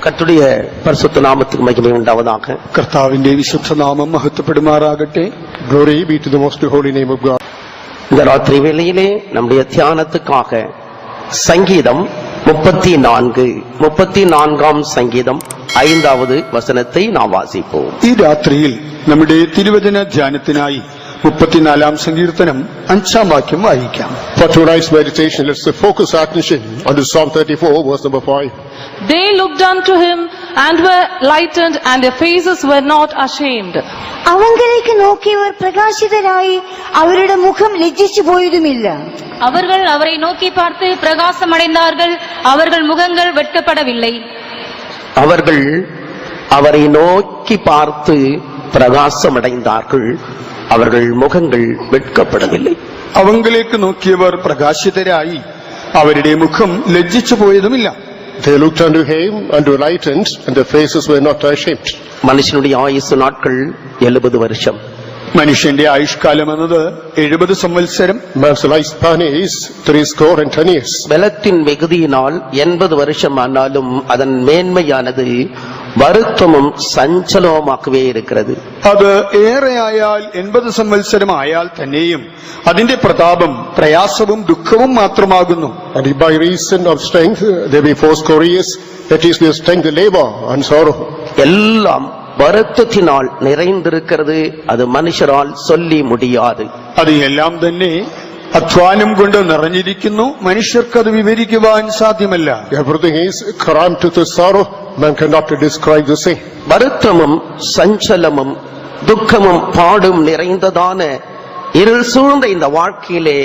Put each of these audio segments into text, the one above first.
கர்த்தருடைய பரிசுத்த நாமத்துக்கு மகிமை உண்டாவதாக. கர்த்தாவிന്റെ விசுத்த நாமம் மகத்துப்படுமாறாகட்ടെ. Glory be to the most holy name of God. இந்த ராத்திரி வேளையிலே நம்முடைய தியானத்துக்காக சங்கீதம் 34 சங்கீதம் 5வது வசனத்தை நாம் வாசிப்போம். ഈ രാത്രിയിൽ നമ്മുടെ തിരുവചന ധ്യാനത്തിനായി 34 സങ്കീർത്തനം 5 വാക്യം വായിക്കാം. For tonight's meditation, let's focus our attention on the Psalm 34, verse number 5. They looked unto him and were lightened, and their faces were not ashamed. അവങ്കലേക്ക് നോക്കിയവർ പ്രകാശിതരായി അവരുടെ മുഖം ലജ്ജിച്ചു പോയതുമില്ല. அவர்கள் அவரை நோக்கி பார்த்து பிரகாசமடைந்தார்கள், அவர்கள் முகங்கள் வெட்கப்படவில்லை. அவர்கள் அவரை நோக்கி பார்த்து பிரகாசமடைந்தார்கள், அவர்கள் முகங்கள் வெட்கப்படவில்லை. അവങ്കലേക്ക് നോക്കിയവർ പ്രകാശിതരായി അവരുടെ മുഖം ലജ്ജിച്ചു പോയതുമില്ല. They looked unto him and were lightened, and their faces were not ashamed. மனுஷனுடைய ஆயுசு நாட்கள் 70 வருஷம். മനുഷ്യന്റെ ആയുഷ്കാലം എന്നത് 70 സംവത്സരം. Man's lifespan is 70 years. பலத்தின் மிகுதியினால் 80 வருஷம் ஆனாலும் அதன் மேன்மையானது வருத்தமும் சஞ்சலமாகவே இருக்கிறது. അത് ഏറെയായാൽ 80 സംവത്സരം ആയാൽ തന്നെയും അതിന്റെ പ്രതാപം പ്രയാസവും ദുഃഖവും മാത്രമാകുന്നു. And if by reason of strength there be 80 years, that is their strength, labor and sorrow. எல்லாம் வருத்தத்தினால் நிறைந்திருக்கிறது, அது மனுஷரால் சொல்லி முடியாது. അത് എല്ലാം തന്നെ അധ്വാനം കൊണ്ട് നിറഞ്ഞിരിക്കുന്നു, മനുഷ്യർക്കത് വിവരിക്കുവാൻ സാധ്യമല്ല. Everything is crammed with sorrow, man cannot describe the same. வருத்தமும் சஞ்சலமும் துக்கமும் பாடும் நிறைந்ததான இருள் சூழ்ந்த இந்த வாழ்க்கையிலே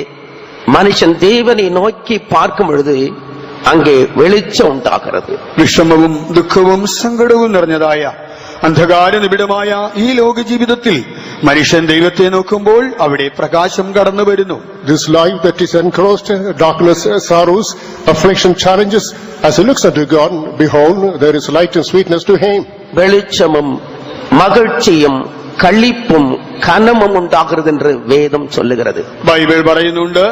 மனுஷன் தேவனை நோக்கி பார்க்கும் பொழுது அங்கே வெளிச்சம் உண்டாகிறது. വിഷമവും ദുഃഖവും സങ്കടവും നിറഞ്ഞതായ അന്ധകാര നിബിഡമായ ഈ ലോക ജീവിതത്തിൽ മനുഷ്യൻ ദൈവത്തെ നോക്കുമ്പോൾ അവിടെ പ്രകാശം കടന്നു വരുന്നു. This life that is enclosed, darkness, sorrows, affliction, challenges, as he looks unto God, behold, there is light and sweetness to him. வெளிச்சமும் மகிழ்ச்சியும் களிப்பும் கனமும் உண்டாகிறது என்று வேதம் சொல்லுகிறது. ബൈബിൾ പറയുന്നുണ്ട്,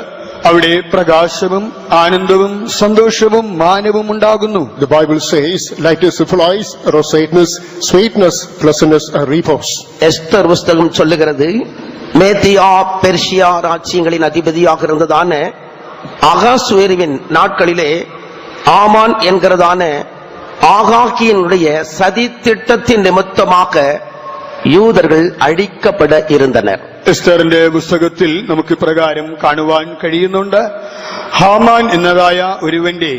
അവിടെ പ്രകാശവും ആനന്ദവും സന്തോഷവും മാനവും ഉണ്ടാകുന്നു. The Bible says, lightness flies, rosateness, sweetness, pleasantness, and repose. Esther புஸ்தகம் சொல்லுகிறது, மேதியா பெர்ஷியா ராஜ்யங்களின் அதிபதியாக இருந்ததான அகாஸ்வேருவின் நாட்களிலே ஆமான் என்கிறதான ஆகாகியினுடைய சதி திட்டத்தின் நிமித்தமாக யூதர்கள் அழிக்கப்பட இருந்தனர். എസ്തറിന്റെ പുസ്തകത്തിൽ നമുക്ക് പ്രകാരം കാണുവാൻ കഴിയുന്നുണ്ട്. ഹാമാൻ എന്നതായ ഒരുവന്റെ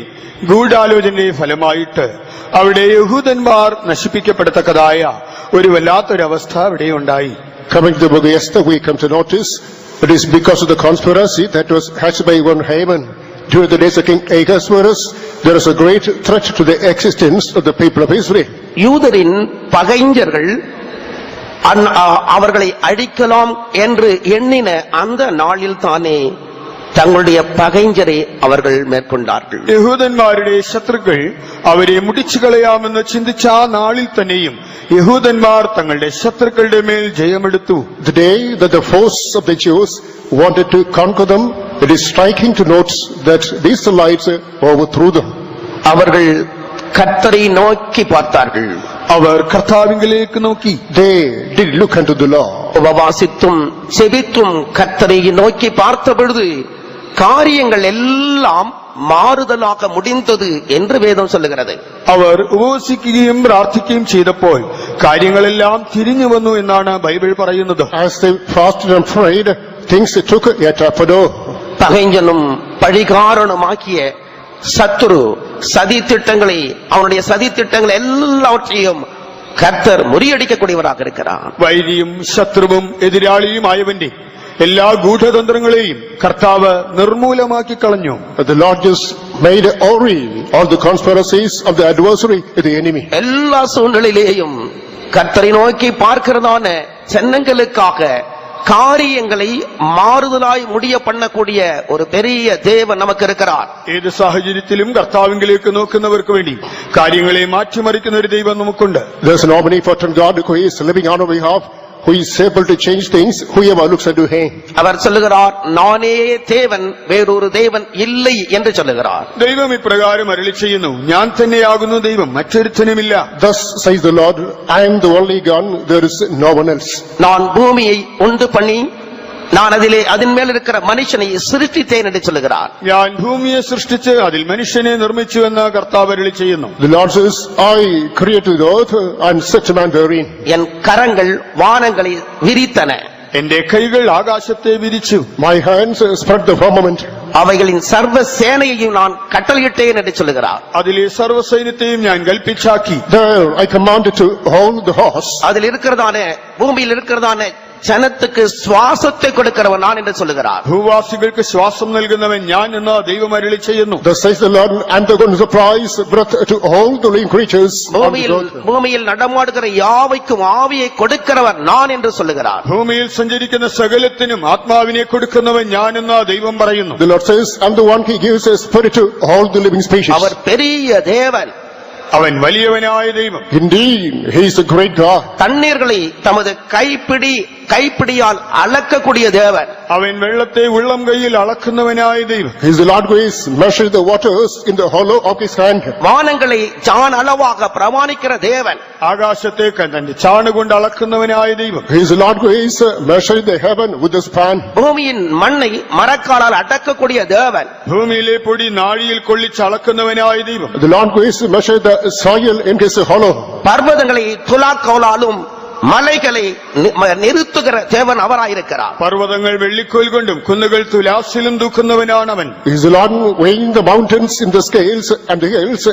ഗൂഢാലോചനയുടെ ഫലമായിട്ട് അവിടെ യഹൂദന്മാർ നശിപ്പിക്കപ്പെടത്തക്കതായ ഒരു വല്ലാത്തൊരവസ്ഥ അവിടെ ഉണ്ടായി. Coming to the book of Esther, we come to notice it is because of the conspiracy that was hatched by one Haman during the days of King Ahasuerus. There is a great threat to the existence of the people of Israel. யூதரின் பகைஞர்கள் அவர்களை அழிக்கலாம் என்று எண்ணின அந்த நாளில் தானே தங்களுடைய பகைஞரை அவர்கள் மேற்கொண்டார்கள். യഹൂദന്മാരുടെ ശത്രുക്കൾ അവരെ മുടിച്ചു കളയാമെന്ന് ചിന്തിച്ച ആ നാളിൽ തന്നെയും യഹൂദന്മാർ തങ്ങളുടെ ശത്രുക്കളുടെ മേൽ ജയമെടുത്തു. The day that the force of the Jews wanted to conquer them, it is striking to note that these Israelites overthrew them. அவர்கள் கர்த்தரை நோக்கி பார்த்தார்கள். അവർ കർത്താവിലേക്ക് നോക്കി. They did look unto the Lord. உபவாசித்தும் செபித்தும் கர்த்தரை நோக்கி பார்த்த பொழுது காரியங்கள் எல்லாம் மாறுதலாக முடிந்தது என்று வேதம் சொல்லுகிறது. അവർ ഉപവസിക്കുകയും പ്രാർത്ഥിക്കുകയും ചെയ്തപ്പോൾ കാര്യങ്ങളെല്ലാം തിരിഞ്ഞു വന്നു എന്നാണ് ബൈബിൾ പറയുന്നത്. As they fasted and prayed, things took a turn. பகைஞனும் பழிகாரணமாக்கிய சத்துரு சதி திட்டங்களை, அவனுடைய சதி திட்டங்கள் எல்லாவற்றையும் கர்த்தர் முறியடிக்கக்கூடியவராக இருக்கிறார். വൈരിയും ശത്രുവും എതിരാളിയുമായവന്റെ എല്ലാ ഗൂഢതന്ത്രങ്ങളെയും കർത്താവ് നിർമൂലമാക്കി കളഞ്ഞു. The Lord just made all the conspiracies of the adversary, the enemy. எல்லா சூழ்நிலையிலேயும் கர்த்தரை நோக்கி பார்க்கிறதான ஜனங்களுக்காக காரியங்களை மாறுதலாய் முடிய பண்ணக்கூடிய ஒரு பெரிய தேவன் நமக்கு இருக்கிறார். ഏത് സാഹചര്യത്തിലും കർത്താവിലേക്ക് നോക്കുന്നവർക്ക് വേണ്ടി കാര്യങ്ങളെ മാറ്റിമറിക്കുന്ന ഒരു ദൈവം നമുക്കുണ്ട്. There's an omnipotent God who is living on our behalf, who is able to change things, whoever looks unto him. அவர் சொல்லுகிறார், நானே தேவன், வேறொரு தேவன் இல்லை என்று சொல்லுகிறார். ദൈവം ഇപ്രകാരം അരുളി ചെയ്യുന്നു, ഞാൻ തന്നെയാകുന്നു ദൈവം, മറ്റൊരുത്തനുമില്ല. Thus says the Lord, I am the only God, there is no one else. நான் பூமியை உண்டு பண்ணி நான் அதன் மேல் இருக்கிற மனுஷனை சிருஷ்டித்தேன் என்று சொல்லுகிறார். ഞാൻ ഭൂമിയെ സൃഷ്ടിച്ച് അതിൽ മനുഷ്യനെ നിർമ്മിച്ചു എന്ന് കർത്താവ് അരുളി ചെയ്യുന്നു. The Lord says, I created the earth and set man therein. என் கரங்கள் வானங்களை விரித்தன, എന്റെ കൈകൾ ആകാശത്തെ വിരിച്ചു. My hands spread the firmament. அவைகளின் சர்வ சேனையையும் நான் கட்டளையிட்டேன் என்று சொல்லுகிறார். അതിലെ സർവ്വസൈന്യത്തെയും ഞാൻ കൽപ്പിച്ചാക്കി. There I commanded to hold the horse. அதில் இருக்கிறதான பூமியில் இருக்கிறதான ஜனத்துக்கு சுவாசத்தை கொடுக்கிறவன் நான் என்று சொல்லுகிறார். ഭൂവാസികൾക്ക് ശ്വാസം നൽകുന്നവൻ ഞാൻ എന്ന് ദൈവം അരുളി ചെയ്യുന്നു. Thus says the Lord, I am the one who supplies breath to all the living creatures on the earth. பூமியில் நடமாடுகிற யாவைக்கும் ஆவியை கொடுக்கிறவர் நான் என்று சொல்லுகிறார். ഭൂമിയിൽ സഞ്ചരിക്കുന്ന സകലത്തിനും ആത്മാവിനെ കൊടുക്കുന്നവൻ ഞാൻ എന്ന് ദൈവം പറയുന്നു. The Lord says, I am the one who gives a spirit to all the living species. அவர் பெரிய தேவன், അവൻ വലിയവനായ ദൈവം. Indeed, he is a great God. தண்ணீர்களை தமது கைப்பிடியால் அளக்கக்கூடிய தேவன். അവൻ വെള്ളത്തെ ഉള്ളം കൈയിൽ അളക്കുന്നവനായ ദൈവം. He is the Lord who is measuring the waters in the hollow of his hand. வானங்களை ஜான் அளவாக பிரமாணிக்கிற தேவன். ആകാശത്തെ തന്റെ ചാണുകൊണ്ട് അളക്കുന്നവനായ ദൈവം. He is the Lord who is measuring the heaven with the span. பூமியின் மண்ணை மரக்காலால் அடக்கக்கூடிய தேவன். ഭൂമിയിലെ പൊടി നാഴിയിൽ കൊള്ളിച്ച് അളക്കുന്നവനായ ദൈവം. The Lord who is measuring the soil in his hollow. பர்வதங்களை துலாக்கோலாலும் மலைகளை நிறுத்துகிற தேவன் அவராயிருக்கிறார். പർവ്വതങ്ങൾ വെള്ളിക്കോൽ കൊണ്ടും കുന്നുകൾ തുലാസിലും തൂക്കുന്നവനാണവൻ. He is the Lord weighing the mountains in the scales and the hills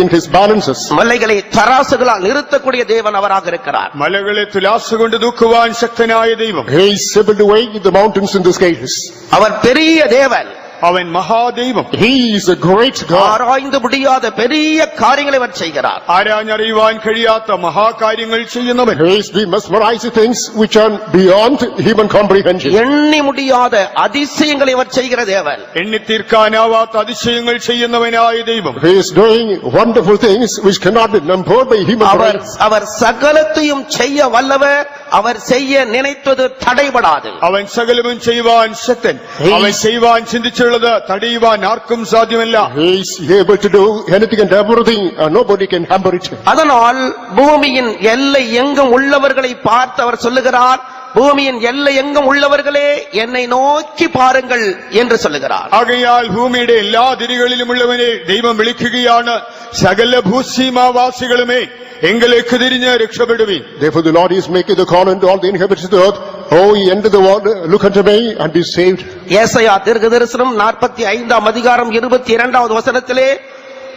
in his balances. மலைகளை தராசுகளால் நிறுத்தக்கூடிய தேவன் அவராக இருக்கிறார். മലകളെ തുലാസ് കൊണ്ട് തൂക്കുവാൻ ശക്തനായ ദൈവം. He is able to weigh the mountains in the scales. அவர் பெரிய தேவன். അവൻ മഹാദൈവം. He is a great God. ஆராய்ந்து முடியாத பெரிய காரியங்களை அவர் செய்கிறார். ആരാഞ്ഞറിയുവാൻ കഴിയാത്ത മഹാകാര്യങ്ങൾ ചെയ്യുന്നവൻ. He is the mesmerizing things which are beyond human comprehension. எண்ணி முடியாத அதிசயங்களை அவர் செய்கிற தேவன். എണ്ണിത്തീർക്കാനാവാത്ത അതിശയങ്ങൾ ചെയ്യുന്നവനായ ദൈവം. He is doing wonderful things which cannot be numbered by human brain. அவர் சகலத்தையும் செய்ய வல்லவர். அவர் செய்ய நினைத்தது தடைபடாது. അവൻ സകലവും ചെയ്യുവാൻ ശക്തൻ. അവൻ ചെയ്യുവാൻ ചിന്തിച്ചുള്ളത് തടയുവാൻ ആർക്കും സാധ്യമല്ല. He is able to do anything and everything and nobody can hamper it. அதனால் பூமியின் எல்லை எங்கும் உள்ளவர்களை பார்த்து அவர் சொல்லுகிறார், பூமியின் எல்லை எங்கும் உள்ளவர்களே என்னை நோக்கி பாருங்கள் என்று சொல்லுகிறார். ആകയാൽ ഭൂമിയുടെ എല്ലാ അതിരുകളിലുമുള്ളവനെ ദൈവം വിളിക്കുകയാണ്, സകല ഭൂസീമാവാസികളുമേ എങ്കിലേക്ക് തിരിഞ്ഞ് രക്ഷപ്പെടുവീൻ. Therefore the Lord is making the call unto all the inhabitants of the earth, oh ye end of the world, look unto me and be saved. ஏசாயா தீர்க்கதரிசனம் 45 அதிகாரம் 22வது வசனத்திலே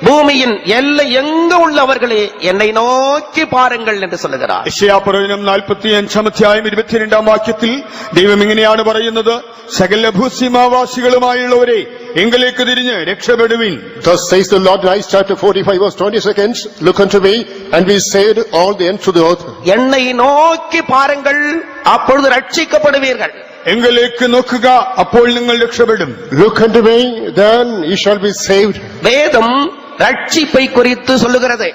பூமியின் எல்லை எங்க உள்ளவர்களே என்னை நோக்கி பாருங்கள் என்று சொல்லுகிறார். യെശയ്യാപ്രവചനം 45 അധ്യായം 22 വാക്യത്തിൽ ദൈവം ഇങ്ങനെയാണ് പറയുന്നത്, സകല ഭൂസീമാവാസികളുമായുള്ളവരെ എങ്കിലേക്ക് തിരിഞ്ഞ് രക്ഷപ്പെടുവീൻ. Thus says the Lord in Isaiah chapter 45 verse 22, look unto me and be saved all the ends of the earth. என்னை நோக்கி பாருங்கள், அப்பொழுது ரட்சிக்கப்படுவீர்கள். എങ്കിലേക്ക് നോക്കുക, അപ്പോൾ നിങ്ങൾ രക്ഷപ്പെടും. Look unto me, then ye shall be saved. வேதம் ரட்சிப்பை குறித்து சொல்லுகிறது.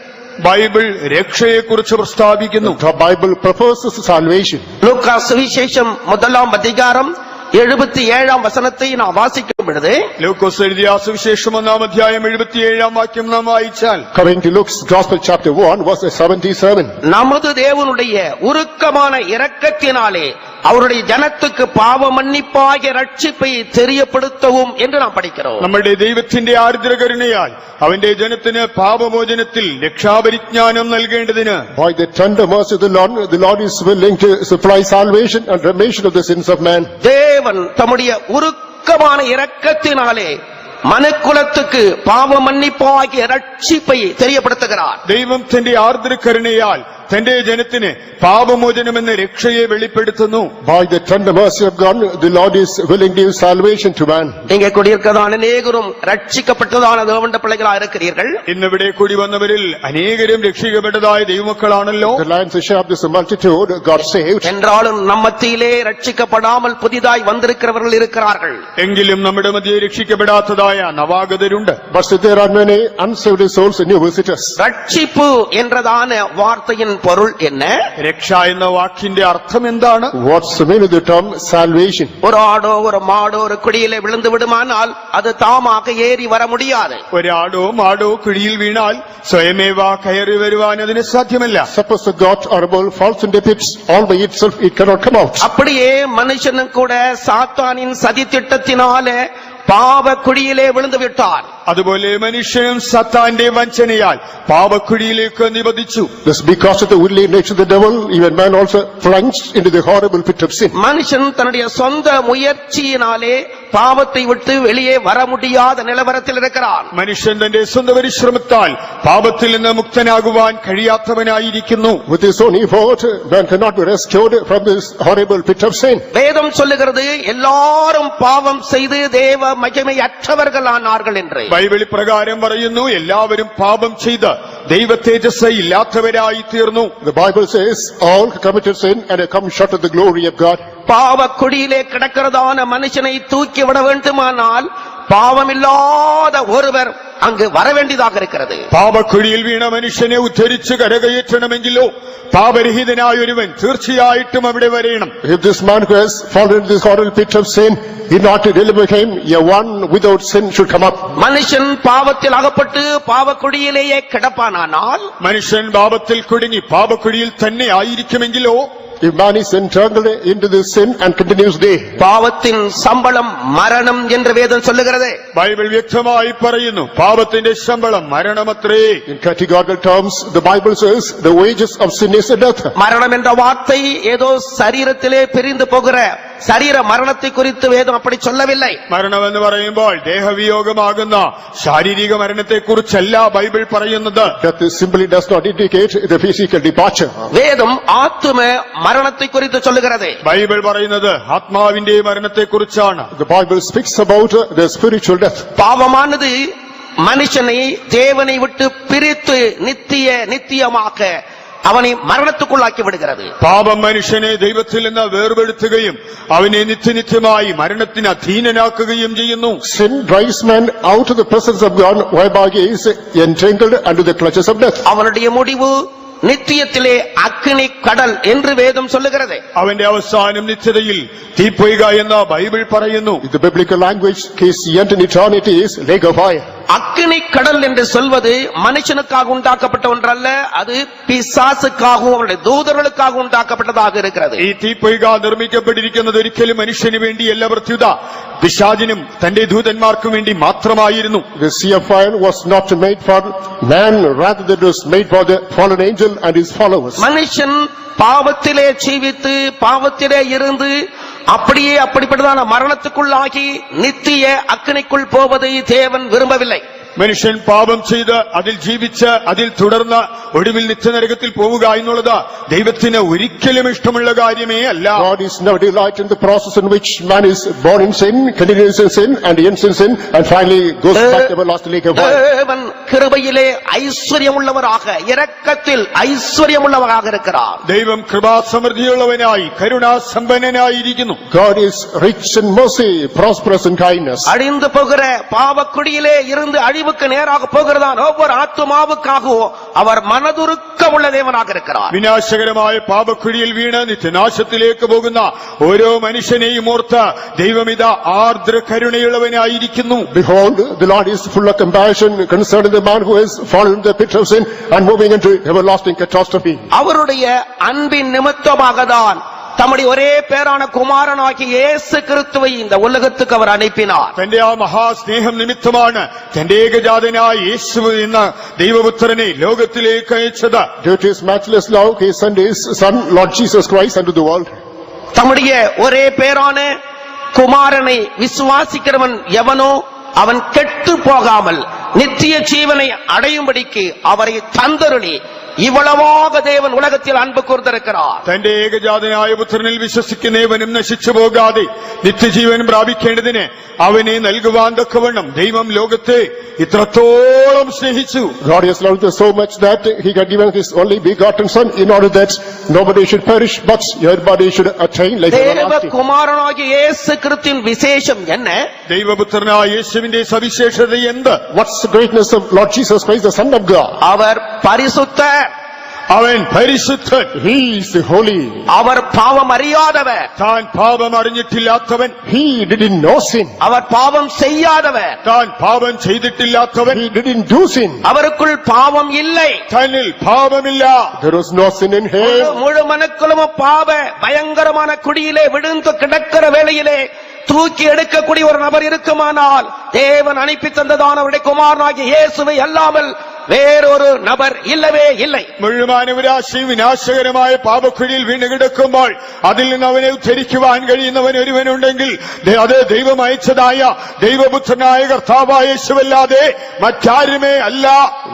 ബൈബിൾ രക്ഷയെക്കുറിച്ച് പ്രസ്താവിക്കുന്നു. The Bible proposes salvation. லூக்கா சுவிசேஷம் 1 அதிகாரம் 77 வசனத்தை நாம் வாசிக்கும் பொழுது, ലൂക്കോസ് എഴുതിയ സുവിശേഷം 1 അധ്യായം 77 വാക്യം നാം വായിച്ചാൽ, Coming to Luke's Gospel chapter 1 verse 77. நமது தேவனுடைய உருக்கமான இரக்கத்தினாலே அவருடைய ஜனத்துக்கு பாவ மன்னிப்பாகிய ரட்சிப்பை தெரியப்படுத்தவும் என்று நாம் படிக்கிறோம். നമ്മുടെ ദൈവത്തിന്റെ ആർദ്രകരുണയാൽ അവന്റെ ജനത്തിന് പാപമോചനത്തിൽ രക്ഷാപരിജ്ഞാനം നൽകേണ്ടതിന്, By the tender mercy of the Lord is willing to supply salvation and remission of the sins of man. தேவன் தம்முடைய உருக்கமான இரக்கத்தினாலே மனுக்குலத்துக்கு பாவ மன்னிப்பாகிய ரட்சிப்பை தெரியப்படுத்துகிறார். ദൈവം തന്റെ ആർദ്രകരുണയാൽ തന്റെ ജനത്തിന് പാപമോചനമെന്ന രക്ഷയെ വെളിപ്പെടുത്തുന്നു. By the tender mercy of God, the Lord is willing to give salvation to man. இங்கே குடியிருக்கிறதான அநேகரும் ரட்சிக்கப்பட்டதான தேவனுடைய பிள்ளைகளாக இருக்கிறீர்கள். ഇന്നിവിടെ കൂടി വന്നവരിൽ അനേകരും രക്ഷിക്കപ്പെട്ടതായ ദൈവമക്കളാണല്ലോ. The lions and sheep of this multitude got saved. என்றாலும் நம் மத்தியிலே ரட்சிக்கப்படாமல் புதிதாய் வந்திருக்கிறவர்கள் இருக்கிறார்கள். എങ്കിലും നമ്മുടെ മധ്യേ രക്ഷിക്കപ്പെടാത്തതായ നവാഗതരുണ്ട്. But there are many unsaved souls and new visitors. ரட்சிப்பு என்றதான வார்த்தையின் வார்த்தையின் பொருள் என்ன? രക്ഷ എന്ന വാക്കിന്റെ അർത്ഥം എന്താണ്? What's the meaning of the term salvation? ஒரு ஆடோ ஒரு மாடோ ஒரு குடியிலே விழுந்து விடுமானால் அது தாமாக ஏறி வர முடியாது. ഒരാടോ മാടോ കുഴിയിൽ വീണാൽ സ്വയമേവ കയറി വരുവാൻ അതിന് സാധ്യമല്ല. Suppose a goat or a bull falls into pits, all by itself it cannot come out. அப்படியே மனுஷனும் கூட சாத்தானின் சதி திட்டத்தினாலே பாவ குழியிலே விழுந்து விட்டார். അതുപോലെ മനുഷ്യനും സത്താന്റെ വഞ്ചനയാൽ പാപക്കുഴിയിലേക്ക് നിബന്ധിച്ചു. This because of the worldly nature of the devil, even man also plunged into the horrible pit of sin. மனுஷன் தன்னுடைய சொந்த முயற்சியினாலே பாவத்தை விட்டு வெளியே வர முடியாத நிலவரத்தில் இருக்கிறான். മനുഷ്യൻ തന്റെ സ്വന്തം പരിശ്രമത്താൽ പാപത്തിൽ നിന്ന് മുക്തനാകുവാൻ കഴിയാത്തവനായിരിക്കുന്നു. With his own effort, man cannot be rescued from this horrible pit of sin. வேதம் சொல்லுகிறது எல்லாரும் பாவம் செய்து தேவ மகிமையற்றவர்கள் ஆனார்கள் என்று. ബൈബിൾ പ്രകാരം പറയുന്നു എല്ലാവരും പാപം ചെയ്ത് ദൈവ തേജസ് ഇല്ലാത്തവരായി തീർന്നു. The Bible says all committed sin and have come short of the glory of God. பாவ குடியிலே கிடக்கிறதான மனுஷனை தூக்கி விட வேண்டுமானால் பாவமில்லாத ஒருவர் அங்கு வர வேண்டியதாக இருக்கிறது. പാപക്കുഴിയിൽ വീണ മനുഷ്യനെ ഉദ്ധരിച്ച് കരകയറ്റണമെങ്കിലോ പാപരഹിതനായ ഒരുവൻ തീർച്ചയായിട്ടും അവിടെ വരേണം. If this man who has fallen into this horrible pit of sin, in order to deliver him, a one without sin should come up. மனுஷன் பாவத்தில் அகப்பட்டு பாவக்குழியிலேயே கிடப்பானால் മനുഷ്യൻ പാപത്തിൽ കുടുങ്ങി പാപക്കുഴിയിൽ തന്നെ ആയിരിക്കുമെങ്കിലോ If man is entangled into this sin and continues there, பாவத்தின் சம்பளம் மரணம் என்று வேதம் சொல்லுகிறது. ബൈബിൾ വ്യക്തമായി പറയുന്നു പാപത്തിന്റെ ശമ്പളം മരണമത്രേ. in categorical terms, the Bible says the wages of sin is death. மரணம் என்ற வார்த்தை ஏதோ சரீரத்திலே பிரிந்து போகிற சரீர மரணத்தை குறித்து வேதம் அப்படி சொல்லவில்லை. മരണമെന്ന് പറയുമ്പോൾ ദേഹവിയോഗമാകുന്ന ശാരീരിക മരണത്തെ കുറിച്ചല്ല ബൈബിൾ പറയുന്നത്. Death simply does not indicate the physical departure. வேதம் ஆத்தும மரணத்தை குறித்து சொல்லுகிறது. ബൈബിൾ പറയുന്നത് ആത്മാവിന്റെ മരണത്തെ കുറിച്ചാണ്. The Bible speaks about the spiritual death. பாவமானது மனுஷனை தேவனை விட்டு பிரித்து நித்தியமாக அவனை மரணத்துக்குள்ளாக்கி விடுகிறது. പാപം മനുഷ്യനെ ദൈവത്തിൽ നിന്ന് വേർപെടുത്തുകയും അവനെ നിത്യനിത്യമായി മരണത്തിന് അധീനനാക്കുകയും ചെയ്യുന്നു. Sin drives man out of the presence of God, whereby he is entangled under the clutches of death. அவனுடைய முடிவு நித்தியத்திலே அக்கினி கடல் என்று வேதம் சொல்லுகிறது. അവന്റെ അവസാനം നിത്യതയിൽ തീപ്പൊയ്ക എന്ന ബൈബിൾ പറയുന്നു. In the biblical language, his end in eternity is lake of fire. அக்கினி கடல் என்று சொல்வது மனுஷனுக்காக உண்டாக்கப்பட்ட ஒன்றல்ல, அது பிசாசுக்காகவும் அவருடைய தூதர்களுக்காக உண்டாக்கப்பட்டதாக இருக்கிறது. ഈ തീപ്പൊയ്ക നിർമ്മിക്കപ്പെട്ടിരിക്കുന്നത് ഒരിക്കലും മനുഷ്യന് വേണ്ടിയല്ല, പ്രത്യുത പിശാചിനും തന്റെ ദൂതന്മാർക്കും വേണ്ടി മാത്രമായിരുന്നു. The sea of fire was not made for man, rather than it was made for the fallen angel and his followers. மனுஷன் பாவத்திலே ஜீவித்து பாவத்திலே இருந்து அப்படியே அப்படிப்பட்டதான மரணத்துக்குள்ளாகி நித்திய அக்கினிக்குள் போவதை தேவன் விரும்பவில்லை. മനുഷ്യൻ പാപം ചെയ്ത് അതിൽ ജീവിച്ച് അതിൽ തുടർന്ന് ഒടുവിൽ നിത്യനരകത്തിൽ പോവുക എന്നുള്ളത് ദൈവത്തിന് ഒരിക്കലും ഇഷ്ടമുള്ള കാര്യമേ അല്ല. God is never delighted in the process in which man is born in sin, continues in sin, and ends in sin, and finally goes back to everlasting lake of fire. தேவன் கிருபையிலே ஐஸ்வர்யமுள்ளவராக, இரக்கத்தில் ஐஸ்வர்யமுள்ளவராக இருக்கிறார். ദൈവം കൃപാസമൃദ്ധിയുള്ളവനായി കരുണാസമ്പന്നനായിരിക്കുന്നു. God is rich in mercy, prosperous in kindness. அழிந்து போகிற பாவக்குடியிலே இருந்து அழிவுக்கு நேராக போகிறதான் ஒவ்வொரு ஆத்துமாவுக்காகவும் அவர் மனதுருக்கம் உள்ள தேவனாக இருக்கிறார். വിനാശകരമായ പാപക്കുഴിയിൽ വീണ് നിത്യനാശത്തിലേക്ക് പോകുന്ന ഓരോ മനുഷ്യനെയും ഓർത്ത് ദൈവമിത ആർദ്ര കരുണയുള്ളവനായിരിക്കുന്നു. Behold, the Lord is full of compassion concerning the man who has fallen into the pit of sin and moving into everlasting catastrophe. அவருடைய அன்பின் நிமித்தமாக தான் தம்முடைய ஒரே பேரான குமாரனாகிய இயேசு கிறிஸ்துவை இந்த உலகத்துக்கு அவர் அனுப்பினார். തന്റെ ആ മഹാസ്നേഹം നിമിത്തമാണ് തന്റെ ഏകജാതനായ യേശു എന്ന ദൈവപുത്രനെ ലോകത്തിലേക്ക് അയച്ചത്. Due to his matchless love, he sent his son, Lord Jesus Christ, unto the world. தம்முடைய ஒரே பேரான குமாரனை விசுவாசிக்கிறவன் எவனோ அவன் கெட்டு போகாமல் நித்திய ஜீவனை அடையும்படிக்கு அவரை தந்தருளி இவ்வளவாக தேவன் உலகத்தில் அன்பு கூர்ந்திருக்கிறார். തന്റെ ഏകജാതനായ പുത്രനിൽ വിശ്വസിക്കുന്നവനും നശിച്ചു പോകാതെ നിത്യജീവൻ പ്രാപിക്കേണ്ടതിന് അവനെ നൽകുവാൻ തക്കവണ്ണം ദൈവം ലോകത്തെ ഇത്രത്തോളം സ്നേഹിച്ചു. God has loved us so much that he had given his only begotten son, in order that nobody should perish but everybody should attain life தேவ everlasting. குமாரனாகிய இயேசு கிறிஸ்துவின் விசேஷம் என்ன? ദൈവപുത്രനായ യേശുവിന്റെ സവിശേഷത എന്ത്? What's the greatness of Lord Jesus Christ, the Son of God? அவர் பரிசுத்தர். അവൻ പരിശുദ്ധൻ. He is holy. அவர் பாவம் அறியாதவர். താൻ പാപം അറിഞ്ഞിട്ടില്ലാത്തവൻ. He didn't know sin. அவர் பாவம் செய்யாதவர். താൻ പാപം ചെയ്തിട്ടില്ലാത്തവൻ. He didn't do sin. அவருக்குள் பாவம் இல்லை. തന്നിൽ പാപമില്ല. There was no sin in him. முழு மனக்குழும பாவ பயங்கரமான குடியிலே விழுந்து கிடக்கிற வேளையிலே தூக்கி எடுக்கக்கூடிய ஒரு நபர் இருக்குமானால் தேவன் அனுப்பி தந்ததான அவருடைய குமாரனாகிய இயேசுவை அல்லாமல் വേറൊരു നബർ ഇല്ലവേ ഇല്ല. മുഴുവനാശയും വിനാശകരമായ പാപക്കുഴിയിൽ വീണ് കിടക്കുമ്പോൾ അതിൽ നിന്ന് അവനെ ഉദ്ധരിക്കുവാൻ കഴിയുന്നവൻ ഒരുവനുണ്ടെങ്കിൽ അത് ദൈവം അയച്ചതായ ദൈവപുത്രനായ കർത്താവായ യേശുവല്ലാതെ മറ്റാരുമേ അല്ല.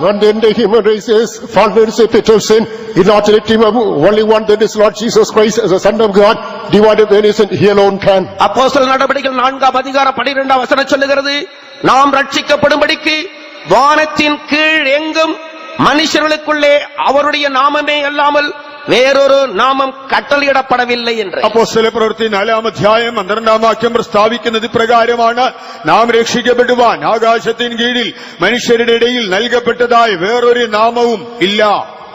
When the human race is fallen in spiritual sin, in order to redeem only one, that is Lord Jesus Christ as the Son of God, divided the innocent, he alone can. அப்போஸ்தலர் நடபடிகள் 4:12 சொல்லுகிறது, நாம் ரட்சிக்கப்படும்படிக்கு வானத்தின் கீழ் எங்கும் மனுஷர்களுக்குள்ளே அவருடைய நாமமே அல்லாமல் വേറൊരു നാമം കട്ടളിയിടപ്പെടവില്ല എന്ന്. അപ്പോസ്തല പ്രവൃത്തി 4-ാം അധ്യായം 12-ാം വാക്യം പ്രസ്താവിക്കുന്നത് പ്രകാരമാണ് നാം രക്ഷിക്കപ്പെടുവാൻ ആകാശത്തിൻ കീഴിൽ മനുഷ്യരുടെ ഇടയിൽ നൽകപ്പെട്ടതായ വേറൊരു നാമവും ഇല്ല.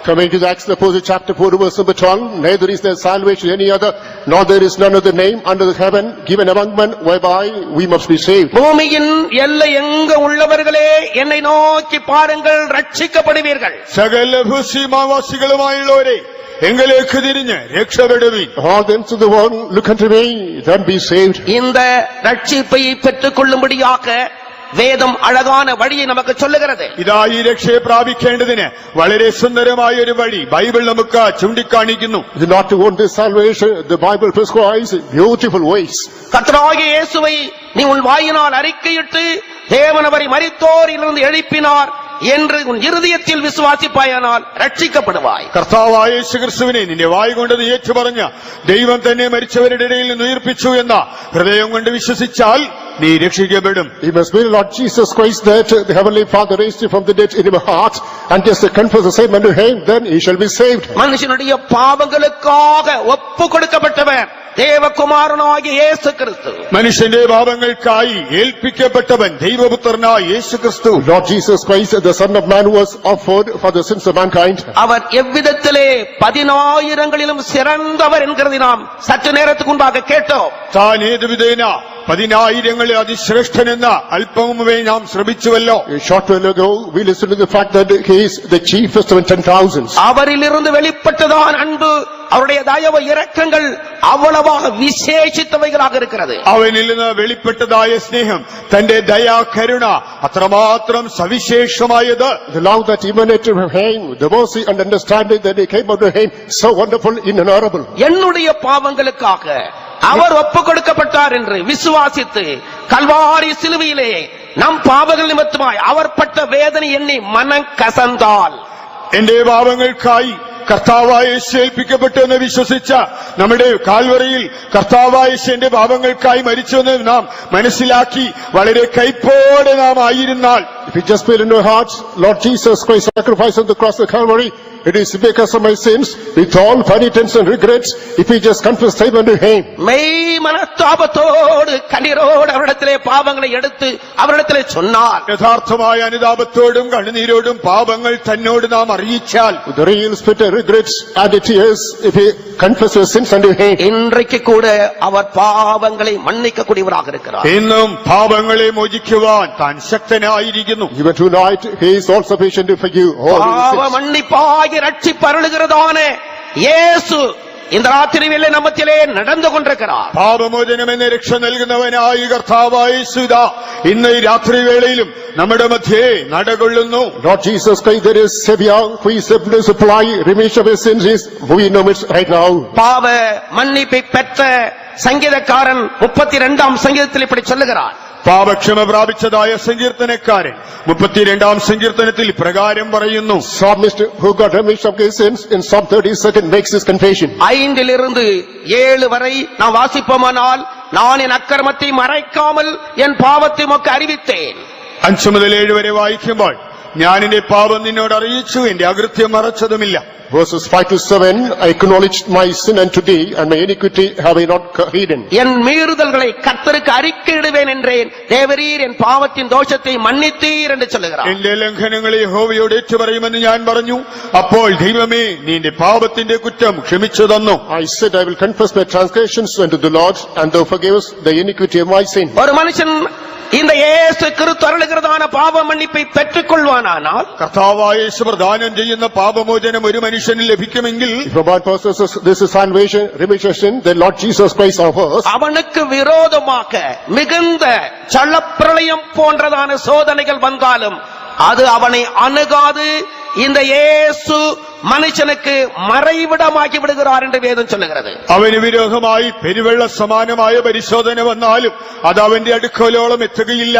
Coming to the Acts of the Apostles, chapter 4, verse number 12, neither is there salvation any other, nor there is none other name under the heaven given among men whereby we must be saved. பூமியின் எல்லை எங்க உள்ளவர்களே என்னை நோக்கி பாருங்கள், ரட்சிக்கப்படுவீர்கள். സകല ഭൂസീമാവാസികളുമായുള്ളവരെ എങ്കിലേക്ക് തിരിഞ്ഞ് രക്ഷപ്പെടുവീൻ. All them to the world, look unto me, then be saved. இந்த ரட்சிப்பை பெற்றுக் கொள்ளும்படியாக വേദം അഴകാന വഴിയെ നമുക്ക് ചൊല്ലുகிறது. ഇതാ ഈ രക്ഷയെ പ്രാപിക്കേണ്ടതിന് വളരെ സുന്ദരമായ ഒരു വഴി ബൈബിൾ നമുക്ക് ചൂണ്ടിക്കാണിക്കുന്നു. Not to want this salvation, the Bible prescribes beautiful ways. கர்த்தராகிய இயேசுவை நீ உன் வாயினால் அறிக்கையிட்டு தேவன் அவரை மரித்தோரிலிருந்து எழுப்பினார் என்று உன் இருதயத்தில் വിശ്വാസിപ്പായാൽ രക്ഷിക്കപ്പെടുവാய். കർത്താവായ യേശുക്രിസ്തുവിനെ നിന്റെ വായ് കൊണ്ട് നീ ഏറ്റുപറഞ്ഞ ദൈവം തന്നെ മരിച്ചവരുടെ ഇടയിൽ നിന്ന് ഉയർപ്പിച്ചു എന്ന ഹൃദയം കൊണ്ട് വിശ്വസിച്ചാൽ നീ രക്ഷിക്കപ്പെടും. You must believe Lord Jesus Christ that the Heavenly Father raised him from the dead in your heart, and just confess the same unto him, then he shall be saved. மனுஷனுடைய பாவங்களுக்காக ஒப்பு கொடுக்கப்பட்டவர் தேவகுமாரனாகிய இயேசு கிறிஸ்து. മനുഷ്യന്റെ പാപങ്ങൾക്കായി ഏൽപ്പിക്കപ്പെട്ടവൻ ദൈവപുത്രനായ യേശുക്രിസ്തു. Lord Jesus Christ, the Son of Man, was offered for the sins of mankind. அவர் எவ்விதத்திலே 10,000ங்களிலும் சிறந்தவர் என்கிறது நாம் சற்று நேரத்துக்கு முன்பாக கேட்டோம். താൻ ഏതു വിധേന 10,000ങ്ങളിൽ അതിശ്രേഷ്ഠനെന്ന അല്പം മുമ്പേ നാം ശ്രമിച്ചുവല്ലോ. A short while ago, we listened to the fact that he is the chiefest of 10,000s. அவரிலிருந்து வெளிப்பட்டதான் அன்பு, அவருடைய தயவு இரக்கங்கள் அவ்வளவாக விசேஷித்தவைகளாக இருக்கிறது. അവനിൽ നിന്ന് വെളിപ്പെട്ടതായ സ്നേഹം, തന്റെ ദയാ കരുണ അത്രമാത്രം സവിശേഷമായത്. The love that emanated from him, the mercy and understanding that came out of him, so wonderful, inenarrable. என்னுடைய பாவங்களுக்காக அவர் ஒப்பு கொடுக்கப்பட்டார் என்று விசுவாசித்து கல்வாரி சிலுவையிலே நம் பாவங்கள் நிமித்தமாய் அவர் பட்ட வேதனை எண்ணி மனம் கசந்தால், എന്റെ പാപങ്ങൾക്കായി കർത്താവായ യേശു ഏൽപ്പിക്കപ്പെട്ടു എന്ന് വിശ്വസിച്ച നമ്മുടെ കാൽവറിയിൽ കർത്താവായ യേശുവിന്റെ പാപങ്ങൾക്കായി മരിച്ചുവെന്ന് നാം മനസ്സിലാക്കി വളരെ കൈപ്പോടെ നാം ആയിരുന്നാൽ, If you just feel in your hearts, Lord Jesus Christ sacrificed on the cross of Calvary, it is because of my sins, with all penitence and regrets, if we just confess them unto him. மெய் மனத்தாபத்தோடு கண்ணீரோடு அவரிடத்திலே பாவங்களை எடுத்து அவரிடத்திலே சொன்னார், യഥാർത്ഥമായ അനുതാപത്തോടും കണ്ണുനീരോടും പാപങ്ങൾ തന്നോട് നാം അറിയിച്ചാൽ, With the real spirit and regrets and tears, if we confess our sins unto him, இன்றைக்கு கூட அவர் பாவங்களை மன்னிக்க கூடியவராக இருக்கிறார். ഇന്നും പാപങ്ങളെ മോചിക്കുവാൻ താൻ ശക്തനായിരിക്കുന്നു. even tonight, he is all sufficient to forgive all பாவ your sins. மன்னிப்பாகி ரட்சிப்பு அருளுகிறதான இயேசு இந்த ராத்திரி வேளை நம்மத்திலே நடந்து கொண்டிருக்கிறார். പാപമോചനം എന്ന രക്ഷ നൽകുന്നവനായി കർത്താവായ യേശുദാ ഇന്ന് ഈ രാത്രി വേളയിലും നമ്മുടെ മധ്യേ നടകൊള്ളുന്നു. Lord Jesus Christ, there is Savior, who is able to supply remission of his sins, we know it right now. பாவ மன்னிப்பை பெற்ற சங்கீதக்காரன் 32ஆம் சங்கீதத்தில் இப்படி சொல்லுகிறார், പാപക്ഷമ പ്രാപിച്ചതായ സങ്കീർത്തനക്കാരൻ 32-ാം സങ്കീർത്തനത്തിൽ പ്രകാരം പറയുന്നു. Psalmist who got remission of his sins in Psalm 32 makes his confession. 5 7 வரை நாம் வாசிப்போமானால், நான் என் அக்கிரமத்தை மறைக்காமல் என் பாவத்தை உமக்கு அறிவித்தேன். 5 മുതൽ 7 വരെ വായിക്കുമ്പോൾ ഞാൻ എന്റെ പാപം നിന്നോട് അറിയിച്ചു, എന്റെ അകൃത്യം മറച്ചതുമില്ല. Verses 5 to 7, I acknowledged my sin unto thee, and my iniquity have I not hidden. என் மீறுதல்களை கர்த்தருக்கு அறிக்கையிடுவேன் என்றேன், தேவரீர் என் பாவத்தின் தோஷத்தை மன்னித்தீர் என்று சொல்லுகிறார். എന്റെ ലംഘനങ്ങളെ യഹോവയോട് ഏറ്റുപറയുമെന്ന് ഞാൻ പറഞ്ഞു. അപ്പോൾ ദൈവമേ, നീ എന്റെ പാപത്തിന്റെ കുറ്റം ക്ഷമിച്ചു തന്നു. I said, I will confess my transgressions unto the Lord, and thou forgivest the iniquity of my sin. ஒரு மனுஷன் இந்த இயேசு கிறிஸ்து அருளுகிறதான பாவ மன்னிப்பை பெற்றுக் கொள்வானானால், കർത്താവായ യേശു പ്രദാനം ചെയ്യുന്ന പാപമോചനം ഒരു മനുഷ്യന് ലഭിക്കുമെങ്കിൽ, If a man possesses this is salvation, remission, then Lord Jesus Christ offers, அவனுக்கு விரோதமாக மிகுந்த சள்ளப்பிரளயம் போன்றதான சோதனைகள் வந்தாலும் அது அவனை அணுகாது. இந்த இயேசு மனுஷனுக்கு மறைவிடமாக்கி விடுகிறார் என்று வேதம் சொல்லுகிறது. അവന് വിരോധമായി പെരുവെള്ള സമാനമായ പരിശോധന വന്നാലും അത് അവന്റെ അടുക്കലോളം എത്തുകയില്ല.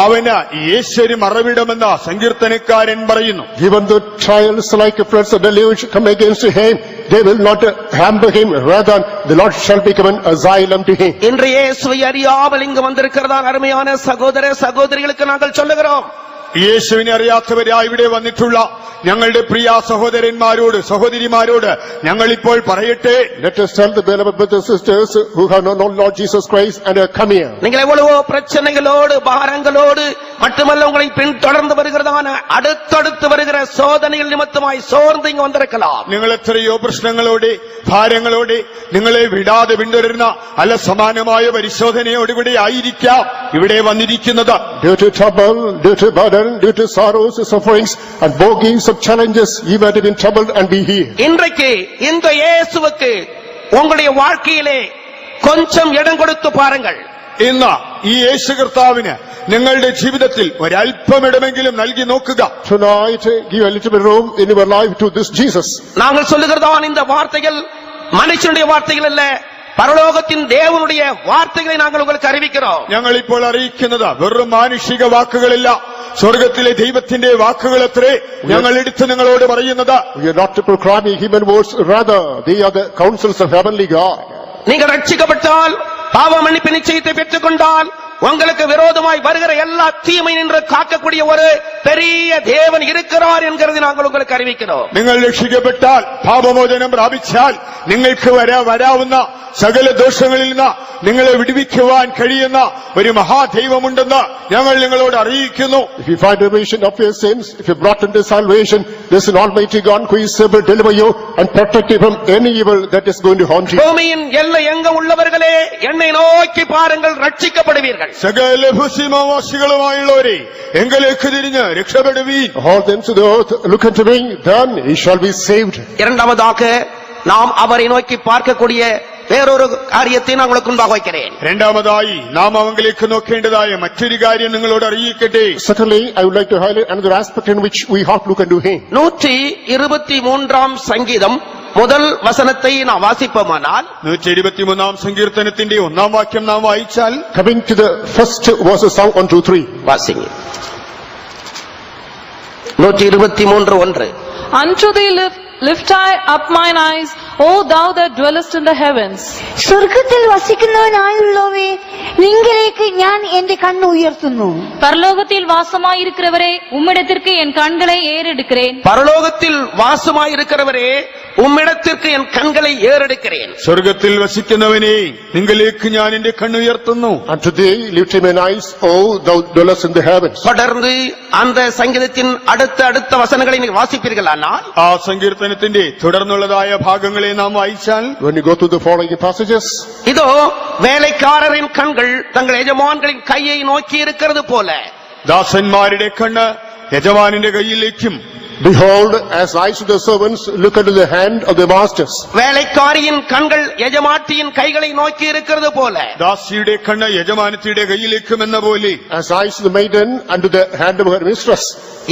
അവന് യേശുവിന് മറവിടമെന്ന സങ്കീർത്തനക്കാരൻ പറയുന്നു. even though trials like floods of deluge come against him, they will not hamper him, rather the Lord shall become an asylum to him. இன்று இயேசுவை அறியாமல் இங்கு வந்திருக்கிறதான அருமையான சகோதர சகோதரிகளுக்கு நாங்கள் சொல்லுகிறோம், യേശുവിനെ അറിയാത്തവരായി ഇവിടെ വന്നിട്ടുള്ള ഞങ്ങളുടെ പ്രിയ സഹോദരന്മാരോട് സഹോദരിമാരോട് ഞങ്ങൾ ഇപ്പോൾ പറയട്ടെ, Let us tell the beloved brothers and sisters who have not known Lord Jesus Christ and have come here. நீங்கள் எவ்வளவோ பிரச்சனைகளோடு பாரங்களோடு மட்டுமல்ல உங்களை பின்தொடர்ந்து வருகிறதான அடுத்தடுத்து வருகிற சோதனைகள் நிமித்தமாய் சோர்ந்து இங்கு வந்திருக்கலாம். നിങ്ങൾ എത്രയോ പ്രശ്നങ്ങളോടെ ഭാരങ്ങളോടെ നിങ്ങളെ വിടാതെ പിന്തുടരുന്ന അല്ല സമാനമായ പരിശോധനയോടുകൂടി ആയിരിക്കാം ഇവിടെ വന്നിരിക്കുന്നത്. Due to trouble, due to burden, due to sorrows, sufferings, and bogies of challenges, you might have been troubled and be here. இன்றைக்கு இந்த இயேசுவுக்கு உங்களுடைய வாழ்க்கையிலே கொஞ்சம் இடம் கொடுத்து பாருங்கள். ഇന്ന് ഈ യേശു കർത്താവിന് നിങ്ങളുടെ ജീവിതത്തിൽ ഒരല്പമിടമെങ്കിലും നൽകി നോക്കുക. Tonight, give a little bit room in your life to this Jesus. நாங்கள் சொல்லுகிறதான இந்த வார்த்தைகள் மனுஷனுடைய வார்த்தைகள் அல்ல, பரலோகத்தின் தேவனுடைய வார்த்தைகளை நாங்கள் உங்களுக்கு அறிவிக்கிறோம். ഞങ്ങൾ ഇപ്പോൾ അറിയിക്കുന്നത് വെറും മാനുഷിക വാക്കുകളല്ല, സ്വർഗത്തിലെ ദൈവത്തിന്റെ വാക്കുകളത്രേ ഞങ്ങൾ എടുത്ത് നിങ്ങളോട് പറയുന്നത്. We are not proclaiming human words, rather they are the counsels of heavenly God. நீங்கள் ரட்சிக்கப்பட்டால், பாவ மன்னிப்பு நிச்சயத்தை பெற்றுக் கொண்டால், உங்களுக்கு விரோதமாய் வருகிற எல்லா தீமை நின்று காக்கக்கூடிய ஒரு பெரிய தேவன் இருக்கிறார் என்கிறதை நாங்கள் உங்களுக்கு அறிவிக்கிறோம். നിങ്ങൾ രക്ഷിക്കപ്പെട്ടാൽ, പാപമോചനം പ്രാപിച്ചാൽ നിങ്ങൾക്ക് വരാവുന്ന സകല ദോഷങ്ങളിൽ നിന്ന് നിങ്ങളെ വിടുവിക്കുവാൻ കഴിയുന്ന ഒരു മഹാദൈവമുണ്ടെന്ന് ഞങ്ങൾ നിങ്ങളോട് അറിയിക്കുന്നു. If you find remission of your sins, if you brought into salvation, there is an almighty God who is able to deliver you and protect you from any evil that is going to haunt you. பூமியின் எல்லை எங்க உள்ளவர்களே, என்னை நோக்கி பாருங்கள், ரட்சிக்கப்படுவீர்கள். സകല ഭൂസിമാവാസികളുമായുള്ളവരെ എങ്കിലേക്ക് തിരിഞ്ഞ് രക്ഷപ്പെടുവീൻ. All them to the earth, look unto me, then he shall be saved. இரண்டாவதாக நாம் அவரை நோக்கி பார்க்கக்கூடிய வேறொரு காரியத்தை நான் உங்களுக்கு முன்பாக வைக்கிறேன். രണ്ടാമതായി നാം അവങ്കിലേക്ക് നോക്കേണ്ടതായ മറ്റൊരു കാര്യം നിങ്ങളോട് അറിയിക്കട്ടെ. Secondly, I would like to highlight another aspect in which we have to look unto him. 123 சங்கீதம் முதல் வசனத்தை நாம் வாசிப்போமானால், 123 സങ്കീർത്തനത്തിന്റെ 1-ാം വാക്യം നാം വായിച്ചാൽ, Coming to the first verses, Psalm 1, 2, 3. வாசிங்க. 123:1. Unto thee lift I up mine eyes, O thou that dwellest in the heavens. സ്വർഗത്തിൽ വസിക്കുന്നവനായുള്ളവേ, നിങ്ങളിലേക്ക് ഞാൻ എന്റെ കണ്ണ് ഉയർത്തുന്നു. பரலோகத்தில் வாசமாயிருக்கிறவரே, உம்மிடத்திற்கு என் கண்களை ஏறெடுக்கிறேன். பரலோகத்தில் வாசமாயிருக்கிறவரே, உம்மிடத்திற்கு என் கண்களை ஏறெடுக்கிறேன். സ്വർഗത്തിൽ വസിക്കുന്നവനെ നിങ്ങളിലേക്ക് ഞാൻ എന്റെ കണ്ണുയർത്തുന്നു. Unto thee lift mine eyes, O thou dwellest in the heavens. தொடர்ந்து அந்த சங்கீதத்தின் அடுத்த வசனங்களை நீங்கள் வாசிப்பீர்களானால், ആ സങ്കീർത്തനത്തിന്റെ തുടർന്നുള്ളതായ ഭാഗങ്ങളെ നാം വായിച്ചാൽ, When you go through the following passages, இதோ வேலைக்காரரின் கண்கள் தங்கள் எஜமான்களின் கையை நோக்கி இருக்கிறது போல, ദാസന്മാരുടെ കണ്ണ് യജമാനന്റെ കയ്യിലേക്കും, behold, as eyes of the servants look unto the hand of the masters. வேலைக்காரியின் கண்கள் எஜமாட்டியின் கைகளை நோக்கி இருக்கிறது போல, ദാസിയുടെ കണ്ണ് യജമാനത്തിയുടെ കയ്യിലേക്കും എന്ന പോലെ, As eyes of the maiden unto the hand of her mistress.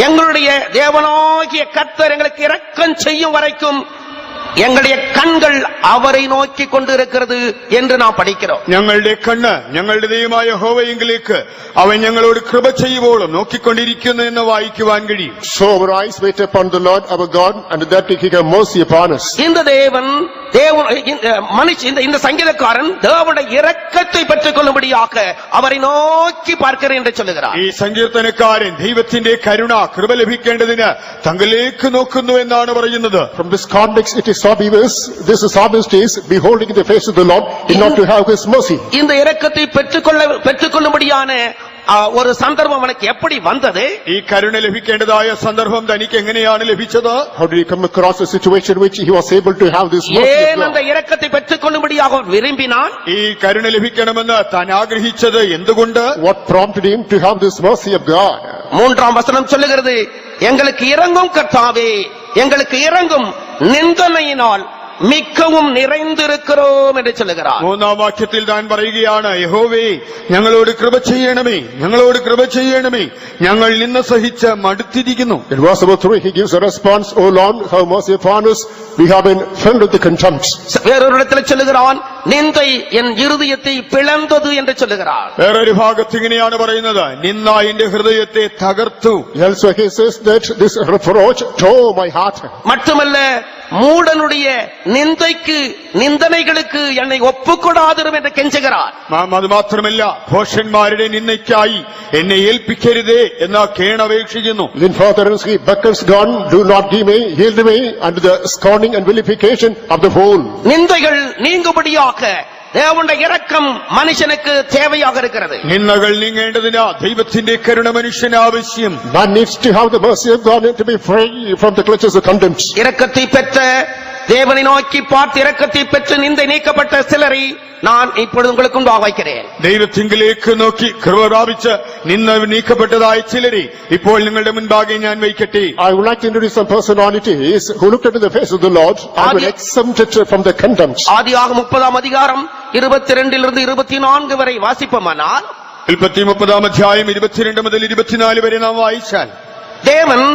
எங்களுடைய தேவனாகிய கர்த்தர் எங்களுக்கு இரக்கம் செய்யும் வரைக்கும் எங்களுடைய கண்கள் அவரை நோக்கி கொண்டிருக்கிறது என்று நாம் படிக்கிறோம். ഞങ്ങളുടെ കണ്ണ് ഞങ്ങളുടെ ദൈവമായ യഹോവയെങ്കിലേക്ക് അവൻ ഞങ്ങളോട് കൃപ ചെയ്യുവോളം നോക്കിക്കൊണ്ടിരിക്കുന്നു എന്ന് വായിക്കുവാൻ കഴിയും. So our eyes wait upon the Lord our God, and that he have mercy upon us. இந்த இந்த சங்கீதக்காரன் தேவனுடைய இரக்கத்தை பெற்றுக் கொள்ளும்படியாக அவரை நோக்கி பார்க்கிறேன் என்று சொல்லுகிறார். ഈ സങ്കീർത്തനക്കാരൻ ദൈവത്തിന്റെ കരുണ കൃപ ലഭിക്കേണ്ടതിന് തങ്ങളിലേക്ക് നോക്കുന്നു എന്നാണ് പറയുന്നത്. From this context it is obvious, this is psalmist is beholding the face of the Lord in order to have his mercy. இந்த இரக்கத்தை பெற்றுக்கொள்ளும்படியான ஒரு சந்தர்ப்பம் எனக்கு எப்படி வந்தது? ഈ കരുണ ലഭിക്കേണ്ടതായ സന്ദർഭം തനിക്ക് എങ്ങനെയാണ് ലഭിച്ചത്? How did he come across a situation which he was able to have this mercy of ஏன் அந்த God? இரக்கத்தை பெற்றுக்கொள்ளும்படியாக அவர் விரும்பினான்? ഈ കരുണ ലഭിക്കണമെന്ന് താൻ ആഗ്രഹിച്ചത് എന്തുകൊണ്ട്? What prompted him to have this mercy of God? 3ஆம் வசனம் சொல்லுகிறது, எங்களுக்கு இரங்கும் கர்த்தாவே, எங்களுக்கு இரங்கும், நிந்தனையினால் மிக்கவும் நிறைந்திருக்கிறோம் என்று சொல்லுகிறார். 3ஆം വാക്യത്തിൽ താൻ പറയുകയാണ്, യഹോവേ ഞങ്ങളോട് കൃപ ചെയ്യണമേ, ഞങ്ങളോട് കൃപ ചെയ്യണമേ, ഞങ്ങൾ നിന്ന സഹിച്ച് മടുത്തിരിക്കുന്നു. In verse number 3 he gives a response, O Lord, have mercy upon us, we have been filled with the contempt. வேறொரு இடத்தில் சொல்லுகிறான், நிந்தை என் இருதயத்தை பிளந்தது என்று சொல்லுகிறார். വേറൊരു ഭാഗത്ത് ഇങ്ങനെയാണ് പറയുന്നത്, നിന്ന എന്റെ ഹൃദയത്തെ തകർത്തു. Also he says that this reproach tore my heart. மட்டுமல்ல, மூடனுடைய நிந்தைக்கு நிந்தனைகளுக்கு என்னை ஒப்புக்கொடாதிரும் என்று கெஞ்சுகிறார். അത് മാത്രമല്ല, ഭോഷന്മാരുടെ നിന്ദയ്ക്കായി എന്നെ ഏൽപ്പിക്കരുതേ എന്ന് കേണപേക്ഷിക്കുന്നു. Then further he beckons God, do not give me, yield me unto the scorning and vilification of the whole. நிந்தைகள் நீங்கும்படியாக தேவனுடைய இரக்கம் மனுஷனுக்கு தேவையாக இருக்கிறது. നിന്ദകൾ നീങ്ങേണ്ടതിന് ദൈവത്തിന്റെ കരുണ മനുഷ്യന് ആവശ്യം. Man needs to have the mercy of God to be free from the clutches of contempt. இரக்கத்தை பெற்ற தேவனை நோக்கி பார்த்து இரக்கத்தை பெற்று நிந்தை நீக்கப்பட்ட சிலரை நான் இப்பொழுது உங்களுக்கு முன்பாக வைக்கிறேன். ദൈവത്തിങ്കിലേക്ക് നോക്കി കൃപ പ്രാപിച്ച് നിന്ന നീക്കപ്പെട്ടതായ ചിലരെ ഇപ്പോൾ നിങ്ങളുടെ മുൻപാകെ ഞാൻ വയ്ക്കട്ടെ. I would like to introduce some personalities who looked into the face of the Lord and were exempted from the contempt. ஆதியாகமம் 30ஆம் அதிகாரம் 22 24 வரை வாசிப்போமானால், ഉൽപ്പത്തി 30ആം അധ്യായം 22 മുതൽ 24 വരെ നാം വായിച്ചാൽ, தேவன்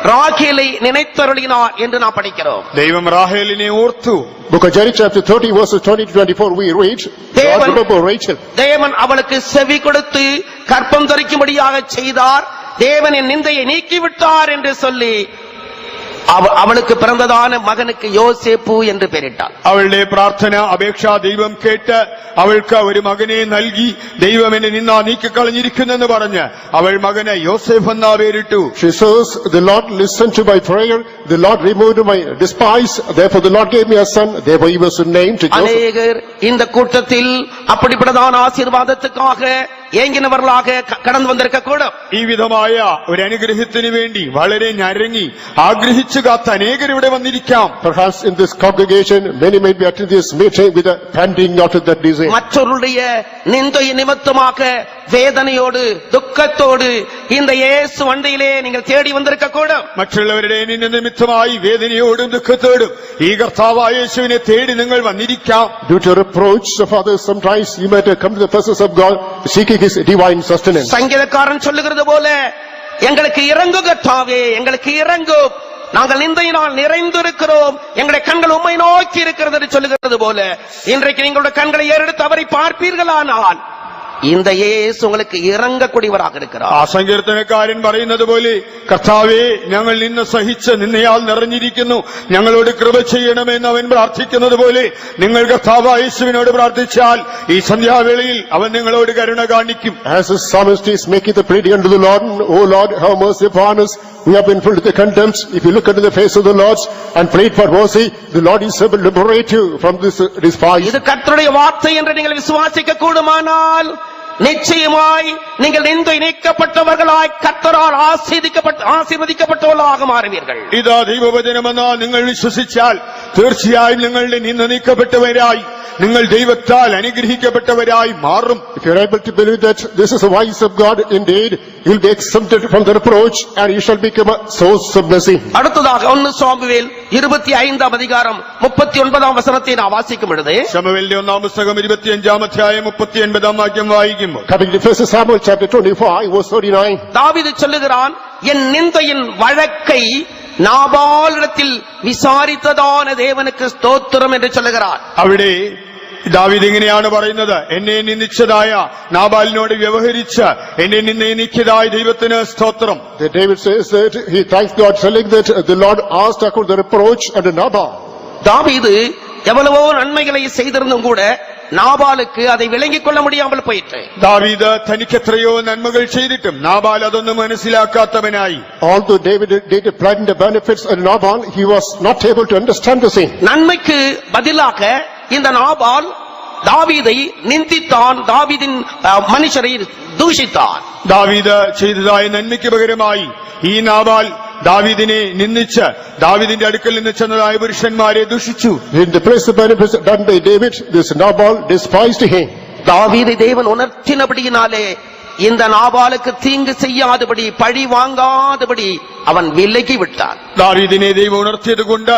ராகேலை நினைத்தருளினார் என்று நாம் படிக்கிறோம். ദൈവം റാഹേലിനെ ഓർത്തു. Book of Jeremiah chapter 30 verses 20 to 24 we read, God remembered Rachel. தேவன் அவளுக்கு செவி கொடுத்து கற்பம் தரிக்கும்படியாக செய்தார், தேவன் என் நிந்தையை நீக்கிவிட்டார் என்று சொல்லி அவளுக்கு பிறந்ததான மகனுக்கு யோசேப்பு என்று பெயரிட்டார். അവളുടെ പ്രാർത്ഥന അപേക്ഷ ദൈവം കേട്ട് അവൾക്ക് ഒരു മകനെ നൽകി. ദൈവം എന്നെ നിന്ന നീക്കിക്കളഞ്ഞിരിക്കുന്നെന്ന് പറഞ്ഞ് അവൾ മകന് യോസേഫ് എന്ന പേരിട്ടു. She says, the Lord listened to my prayer, the Lord removed my despise, therefore the Lord gave me a son, therefore he was named Joseph. அநேகர் இந்த கூட்டத்தில் அப்படிப்பட்டதான ஆசீர்வாதத்துக்காக ஏங்கினவர்களாக கடந்து வந்திருக்க கூடும். ഈ വിധമായ ഒരു അനുഗ്രഹത്തിന് വേണ്ടി വളരെ ഞരങ്ങി ആഗ്രഹിച്ചു കാത്ത അനേകർ ഇവിടെ വന്നിരിക്കാം. Perhaps in this congregation many may be attending this meeting with a pending not of that desire. மற்றவருடைய நிந்தை நிமித்தமாக வேதனையோடு துக்கத்தோடு இந்த இயேசு வண்டியிலே நீங்கள் தேடி வந்திருக்க கூடும். മറ്റുള്ളവരുടെ നിമിത്തമായി വേദനയോടും ദുഃഖത്തോടും ഈ കർത്താവായ യേശുവിനെ തേടി നിങ്ങൾ വന്നിരിക്കാം. Due to reproach of others, sometimes you might have come to the presence of God seeking his divine sustenance. சங்கீதக்காரன் சொல்லுகிறது போல, எங்களுக்கு இறங்கு கர்த்தாவே, எங்களுக்கு இறங்கு, நாங்கள் நிந்தையினால் நிறைந்திருக்கிறோம், எங்களுடைய கண்கள் உம்மை நோக்கி இருக்கிறது என்று சொல்லுகிறது போல, இன்றைக்கு நீங்களுடைய கண்களை ஏறெடுத்து அவரை பார்ப்பீர்களானால் இந்த இயேசு உங்களுக்கு இறங்கக்கூடியவராக இருக்கிறார். ആ സങ്കീർത്തനക്കാരൻ പറയുന്നത് പോലെ, കർത്താവേ ഞങ്ങൾ നിന്നെ സഹിച്ച് നിന്നയാൽ നിറഞ്ഞിരിക്കുന്നു, ഞങ്ങളോട് കൃപ ചെയ്യണമെന്ന് അവൻ പ്രാർത്ഥിക്കുന്നത് പോലെ നിങ്ങൾ കർത്താവായ യേശുവിനോട് പ്രാർത്ഥിച്ചാൽ ഈ സന്ധ്യാവേളയിൽ അവൻ നിങ്ങളോട് കരുണ കാണിക്കും. As the psalmist is making the pleading unto the Lord, O Lord, have mercy upon us, we have been filled with the contempt. If you look into the face of the Lord and plead for mercy, the Lord is able to liberate you from this despise. இது கர்த்தருடைய வார்த்தை என்று நீங்கள் விசுவாசிக்க கூடுமானால் நிச்சயமாய் நீங்கள் நிந்தை நீக்கப்பட்டவர்களாய் கர்த்தரால் ஆசீர்வதிக்கப்பட்டவர்களாக மாறுவீர்கள். ഇതാ ദൈവവചനമെന്ന് നിങ്ങൾ വിശ്വസിച്ചാൽ തീർച്ചയായും നിങ്ങളുടെ നിന്ന നീക്കപ്പെട്ടവരായി, നിങ്ങൾ ദൈവത്താൽ അനുഗ്രഹിക്കപ്പെട്ടവരായി മാറും. If you are able to believe that this is the voice of God, indeed, you will be exempted from the reproach and you shall become a source of blessing. அடுத்ததாக 1 சாமுவேல் 25ஆம் அதிகாரம் 39ஆம் வசனத்தை நான் வாசிக்கும் பொழுது, ശമൂവേലിന്റെ 1-ാം പുസ്തകം 25-ാം അധ്യായം 39-ാം വാക്യം വായിക്കുമ്പോൾ, Coming to 1 Samuel chapter 25 verse 39. தாவீது சொல்லுகிறான், என் நிந்தையின் வழக்கை நாபாலிடத்தில் விசாரித்ததான தேவனுக்கு ஸ்தோத்திரம் என்று சொல்லுகிறார். അവിടെ ദാവീദ് ഇങ്ങനെയാണ് പറയുന്നത്, എന്നെ നിന്ദിച്ചതായ നാബാലിനോട് വ്യവഹരിച്ച് എന്നെ നിന്ദിച്ചതായ ദൈവത്തിന് സ്തോത്രം. David says that he thanks God, telling that the Lord asked according to the reproach unto Nabal. தாவீது எவ்வளவோ நன்மைகளை செய்திருந்தும் கூட നാബാലുക്ക് அதை വിളങ്ങിக் കൊള്ള முடியாமல் போயிற்று. ദാവീദ് തനിക്ക് എത്രയോ നന്മകൾ ചെയ്തിട്ടും നാബാൽ അതൊന്നും മനസ്സിലാക്കാത്തവനായി. Although David did plant the benefits of Nabal, he was not able to understand the same. நன்மைக்கு பதிலாக இந்த நாபால் தாவீதை நிந்தித்தான், தாவீதின் மனுஷரை ദൂഷിத்தான். ദാവീദ് ചെയ്തതായ നന്മയ്ക്ക് പകരമായി ഈ നാബാൽ ദാവീദിനെ നിന്ദിച്ച് ദാവീദിന്റെ അടുക്കൽ നിന്ന് ചെന്നതായ പുരുഷന്മാരെ ദുഷിച്ചു. In the place of benefits done by David, this Nabal despised him. தாவீதை தேவன் உணர்த்தினபடியினாலே இந்த நாபாலுக்கு தீங்கு செய்யாதபடி, பழி வாங்காதபடி அவன் விலகி விட்டான். ദാവീദിനെ ദൈവം ഉണർത്തിയത് കൊണ്ട്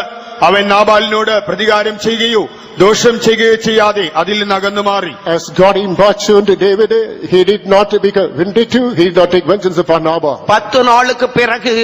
അവൻ നാബാലിനോട് പ്രതികാരം ചെയ്യുകയോ ദോഷം ചെയ്യുകയോ ചെയ്യാതെ അതിൽ നിന്ന് അകന്നു മാറി. As God importuned David, he did not become vindictive, he did not take vengeance upon Nabal. 10 நாளுக்கு பிறகு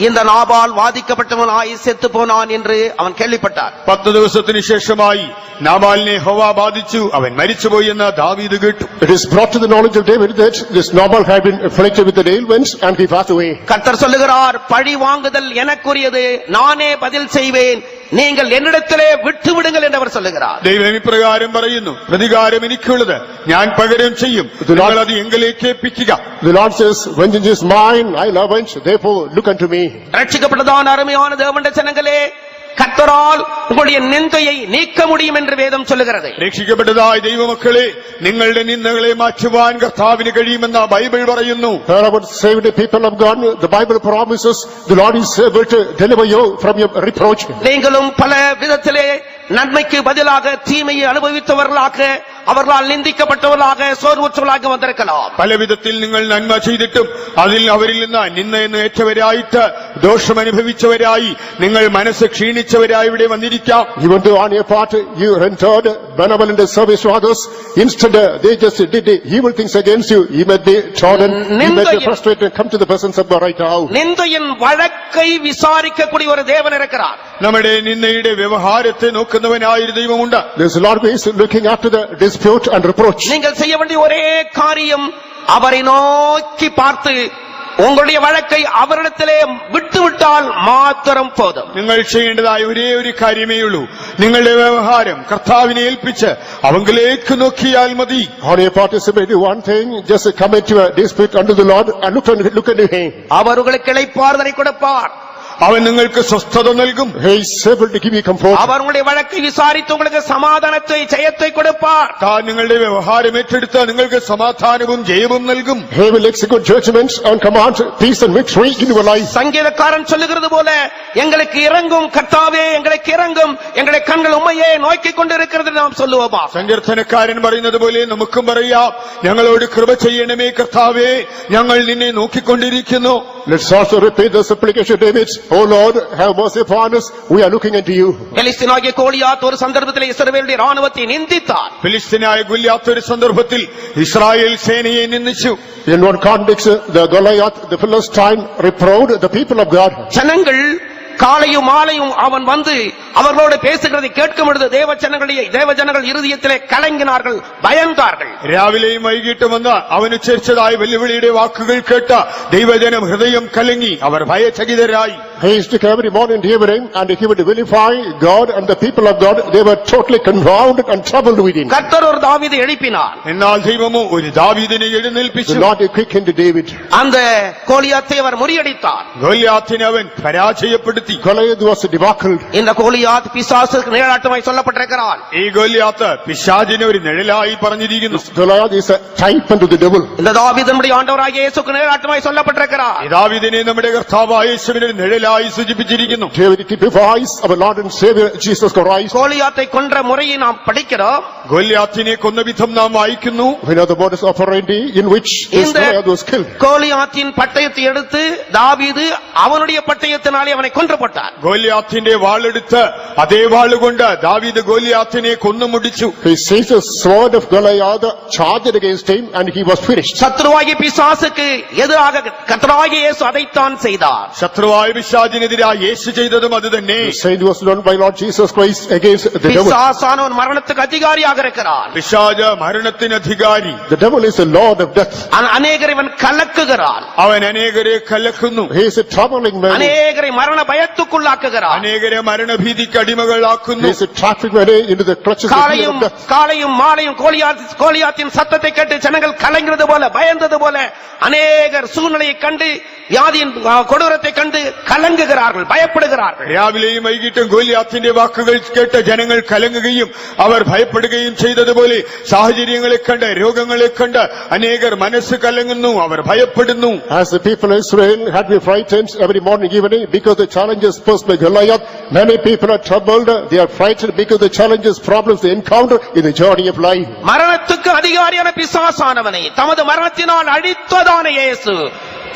இந்த நாபால் வாதிக்கப்பட்டவனாய் செத்து போனான் என்று அவன் கேள்விப்பட்டான். 10 ദിവസത്തിന് ശേഷമായി നാബാലിനെ ഹോവ ബാധിച്ചു, അവൻ മരിച്ചുപോയി എന്ന് ദാവീദ് കേട്ടു. It is brought to the knowledge of David that this Nabal had been afflicted with the ailments and he passed away. கர்த்தர் சொல்லுகிறார், பழி வாங்குதல் எனக்குரியது, நானே பதில் செய்வேன், நீங்கள் என்னிடத்திலே விட்டு விடுங்கள் என்று அவர் சொல்லுகிறார். ദൈവം ഇപ്രകാരം പറയുന്നു, പ്രതികാരം എനിക്കുള്ളത്, ഞാൻ പകരം ചെയ്യും, നിങ്ങൾ അത് എങ്കിലേക്ക് ഏൽപ്പിക്കുക. The Lord says, vengeance is mine, I love avenge, therefore look unto me. ரட்சிக்கப்பட்டதான அருமையான தேவனுடைய ஜனங்களே, கர்த்தரால் உங்களுடைய நிந்தையை நீக்க முடியும் என்று வேதம் சொல்லுகிறது. രക്ഷിക്കപ്പെട്ടതായ ദൈവമക്കളെ, നിങ്ങളുടെ നിന്ദകളെ മാറ്റുവാൻ കർത്താവിന് കഴിയുമെന്ന് ബൈബിൾ പറയുന്നു. About saving the people of God, the Bible promises the Lord is able to deliver you from your reproach. நீங்களும் பல விதத்திலே நன்மைக்கு பதிலாக தீமையை அனுபவித்தவர்களாக, அவர்களால் நிந்திக்கப்பட்டவர்களாக, சோர்வுற்றவர்களாக வந்திருக்கலாம். പല വിധത്തിൽ നിങ്ങൾ നന്മ ചെയ്തിട്ടും അവരിൽ നിന്ന് നിന്നയെന്ന് ഏറ്റവരായിട്ട് ദോഷം അനുഭവിച്ചവരായി നിങ്ങൾ മനസ്സ് ക്ഷീണിച്ചവരായി ഇവിടെ വന്നിരിക്കാം. Even though on your part you rendered benevolent service to others, instead they just did evil things against you. You might be trodden, you might be frustrated and come to the presence of God right now. நிந்தையின் வழக்கை விசாரிக்கக்கூடிய ஒரு தேவன் இருக்கிறார். നമ്മുടെ നിന്നയുടെ വ്യവഹാരത്തെ നോക്കുന്നവനായൊരു ദൈവമുണ്ട്. There's a lot of ways looking after the dispute and reproach. நீங்கள் செய்ய வேண்டிய ஒரே காரியம், அவரை நோக்கி பார்த்து உங்களுடைய வழக்கை அவரிடத்திலே விட்டுவிட்டால் மாத்திரம் போதும். നിങ്ങൾ ചെയ്യേണ്ടതായ ഒരേ ഒരു കാര്യമേ ഉള്ളൂ, നിങ്ങളുടെ വ്യവഹാരം കർത്താവിനെ ഏൽപ്പിച്ച് അവങ്കിലേക്ക് നോക്കിയാൽ മതി. On your part is simply do one thing, just commit your dispute unto the Lord and look unto him. அவர் உங்களுக்கு இளைப்பாறுதலை கொடுப்பார். അവൻ നിങ്ങൾക്ക് സ്വസ്ഥത നൽകും. He is able to give you comfort. அவர் உங்களுடைய வழக்கை விசாரித்து உங்களுக்கு சமாதானத்தை, ஜெயத்தை கொடுப்பார். താൻ നിങ്ങളുടെ വ്യവഹാരം ഏറ്റെടുത്ത് നിങ്ങൾക്ക് സമാധാനവും ജയവും നൽകും. He will execute judgments and command peace and victory in your life. சங்கீதக்காரன் சொல்லுகிறது போல, எங்களுக்கு இறங்கும் கர்த்தாவே, எங்களுக்கு இறங்கும், எங்களுடைய கண்கள் உம்மையே நோக்கிக் கொண்டிருக்கிறது நாம் சொல்லுவோமா? സങ്കീർത്തനക്കാരൻ പറയുന്നത് പോലെ നമുക്കും പറയാം, ഞങ്ങളോട് കൃപ ചെയ്യണമേ കർത്താവേ, ഞങ്ങൾ നിന്നെ നോക്കിക്കൊണ്ടിരിക്കുന്നു. Let's also repeat the supplication of David. Oh Lord, have mercy upon us. We are looking unto you. பெலிஸ்தீனாகிய Goliath ஒரு சந்தர்ப்பத்தில் இஸ்ரவேலுடைய ராணுவத்தை நிந்தித்தார். ഫിലിസ്തീനായ ഗൊല്യാത്ത് ഒരു സന്ദർഭത്തിൽ ഇസ്രായേൽ സേനയെ നിന്ദിച്ചു. In one context, the Goliath, the Philistine, reproved the people of God. ஜனங்கள் காலையும் மாலையும் அவன் வந்து அவர்களோடு பேசுகிறதை கேட்கும் பொழுது தேவ ஜனங்கள் இருதயத்திலே கலங்கினார்கள், பயந்தார்கள். രാവിലെയും വൈകിട്ടും വന്ന് അവൻ ഉച്ചരിച്ചതായ വെല്ലുവിളിയുടെ വാക്കുകൾ കേട്ട ദൈവജനം ഹൃദയം കലങ്ങി, അവർ ഭയചകിതരായി. He used to come every morning and evening, and he would vilify God and the people of God. They were totally confounded and troubled with him. கர்த்தர் ஒரு தாவீதை எழுப்பினார். എന്നാൽ ദൈവമോ ഒരു ദാവീദിനെ എഴുന്നേൽപ്പിച്ചു. The Lord quickened David. அந்த கோலியாத்தை அவர் முறியடித்தார். ഗൊല്യാത്തിനെ അവൻ പരാജയപ്പെടുത്തി. Goliath was debauched. இந்த கோலியாத் பிசாசுக்கு நிழலாட்டமாய் சொல்லப்பட்டிருக்கிறான். ഈ ഗൊല്യാത്ത് പിശാചിനെ ഒരു നിഴലായി പറഞ്ഞിരിക്കുന്നു. Goliath is a type unto the devil. இந்த தாவீது நம்முடைய ஆண்டவராகிய இயேசுவுக்கு நிழலாட்டமாய் சொல்லப்பட்டிருக்கிறார். ഈ ദാവീദിനെ നമ്മുടെ കർത്താവായ യേശുവിനെ ഒരു നിഴലായി സൂചിപ്പിച്ചിരിക്കുന്നു. David typifies our Lord and Savior Jesus Christ. கோலியாத்தை கொன்ற முறையை நாம் படிக்கிறோம். ഗൊല്യാത്തിനെ കൊന്ന വിധം നാം വായിക്കുന്നു. We know the modus operandi in which this Goliath was killed. கோலியாத்தின் பட்டயத்தை எடுத்து தாவீது அவனுடைய பட்டயத்தினாலே அவனை கொன்று போட்டார். ഗൊല്യാത്തിന്റെ വാളെടുത്ത് അതേ വാളുകൊണ്ട് ദാവീദ് ഗോലിയാത്തിനെ കൊന്നുമുടിച്ചു. He seized the sword of Goliath, charged against him, and he was finished. சத்ருவாகி பிசாசுக்கு எதிராக கர்த்தராகிய இயேசு அதைத்தான் செய்தார். ശത്രുവായ പിശാചിനെതിരായി യേശു ചെയ്തതും അത് തന്നെ. The same was done by Lord Jesus Christ against the devil. பிசாசானவன் மரணத்துக்கு அதிகாரியாக இருக்கிறான். പിശാച് മരണത്തിന് അധികാരി. The devil is the lord of death. அநேகரை இவன் கலக்குகிறான். അവൻ അനേകരെ കലക്കുന്നു. He is a troubling man. அநேகரை மரண பயத்துக்குள்ளாக்குகிறான். അനേകരെ മരണഭീതിക്ക് അടിമകളാക്കുന്നു. He is a traffic man into the clutches of death. காலையும் மாலையும் கோலியாத்தின் சத்தத்தை கேட்டு ஜனங்கள் கலங்கிறது போல பயந்தது போல அநேகர் சூழ்நிலையை கண்டு வியாதியின் கொடூரத்தை கண்டு கலங்குகிறார்கள், பயப்படுகிறார்கள். രാവിലെയും വൈകിട്ടും ഗോലിയാത്തിന്റെ വാക്കുകൾ കേട്ട് ജനങ്ങൾ കലങ്ങുകയും അവർ ഭയപ്പെടുകയും ചെയ്തതുപോലെ സാഹചര്യങ്ങളെ കണ്ട് രോഗങ്ങളെ കണ്ട് അനേകർ മനസ്സ് കലങ്ങുന്നു, അവർ ഭയപ്പെടുന്നു. As the people of Israel had been frightened every morning evening because the challenges posed by Goliath, many people are troubled, they are frightened because the challenges, problems they encounter in the journey of life. மரணத்துக்கு அதிகாரியான பிசாசானவனை தமது மரணத்தினால் அழித்ததான இயேசு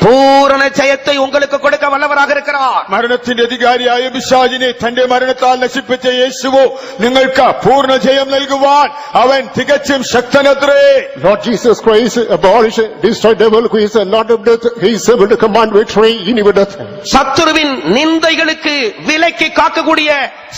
பூரண ஜெயத்தை உங்களுக்கு கொடுக்க வல்லவராக இருக்கிறார். മരണത്തിന്റെ അധികാരിയായ പിശാചിനെ തന്റെ മരണത്താൽ നശിപ്പിച്ച യേശുവോ നിങ്ങൾക്ക് പൂർണ്ണ ജയം നൽകുവാൻ അവൻ തികച്ചും ശക്തനത്രേ. Lord Jesus Christ abolished, destroyed devil who is the Lord of death. He is able to command victory in your death. சத்துருவின் நிந்தைகளுக்கு விலக்கி காக்கக்கூடிய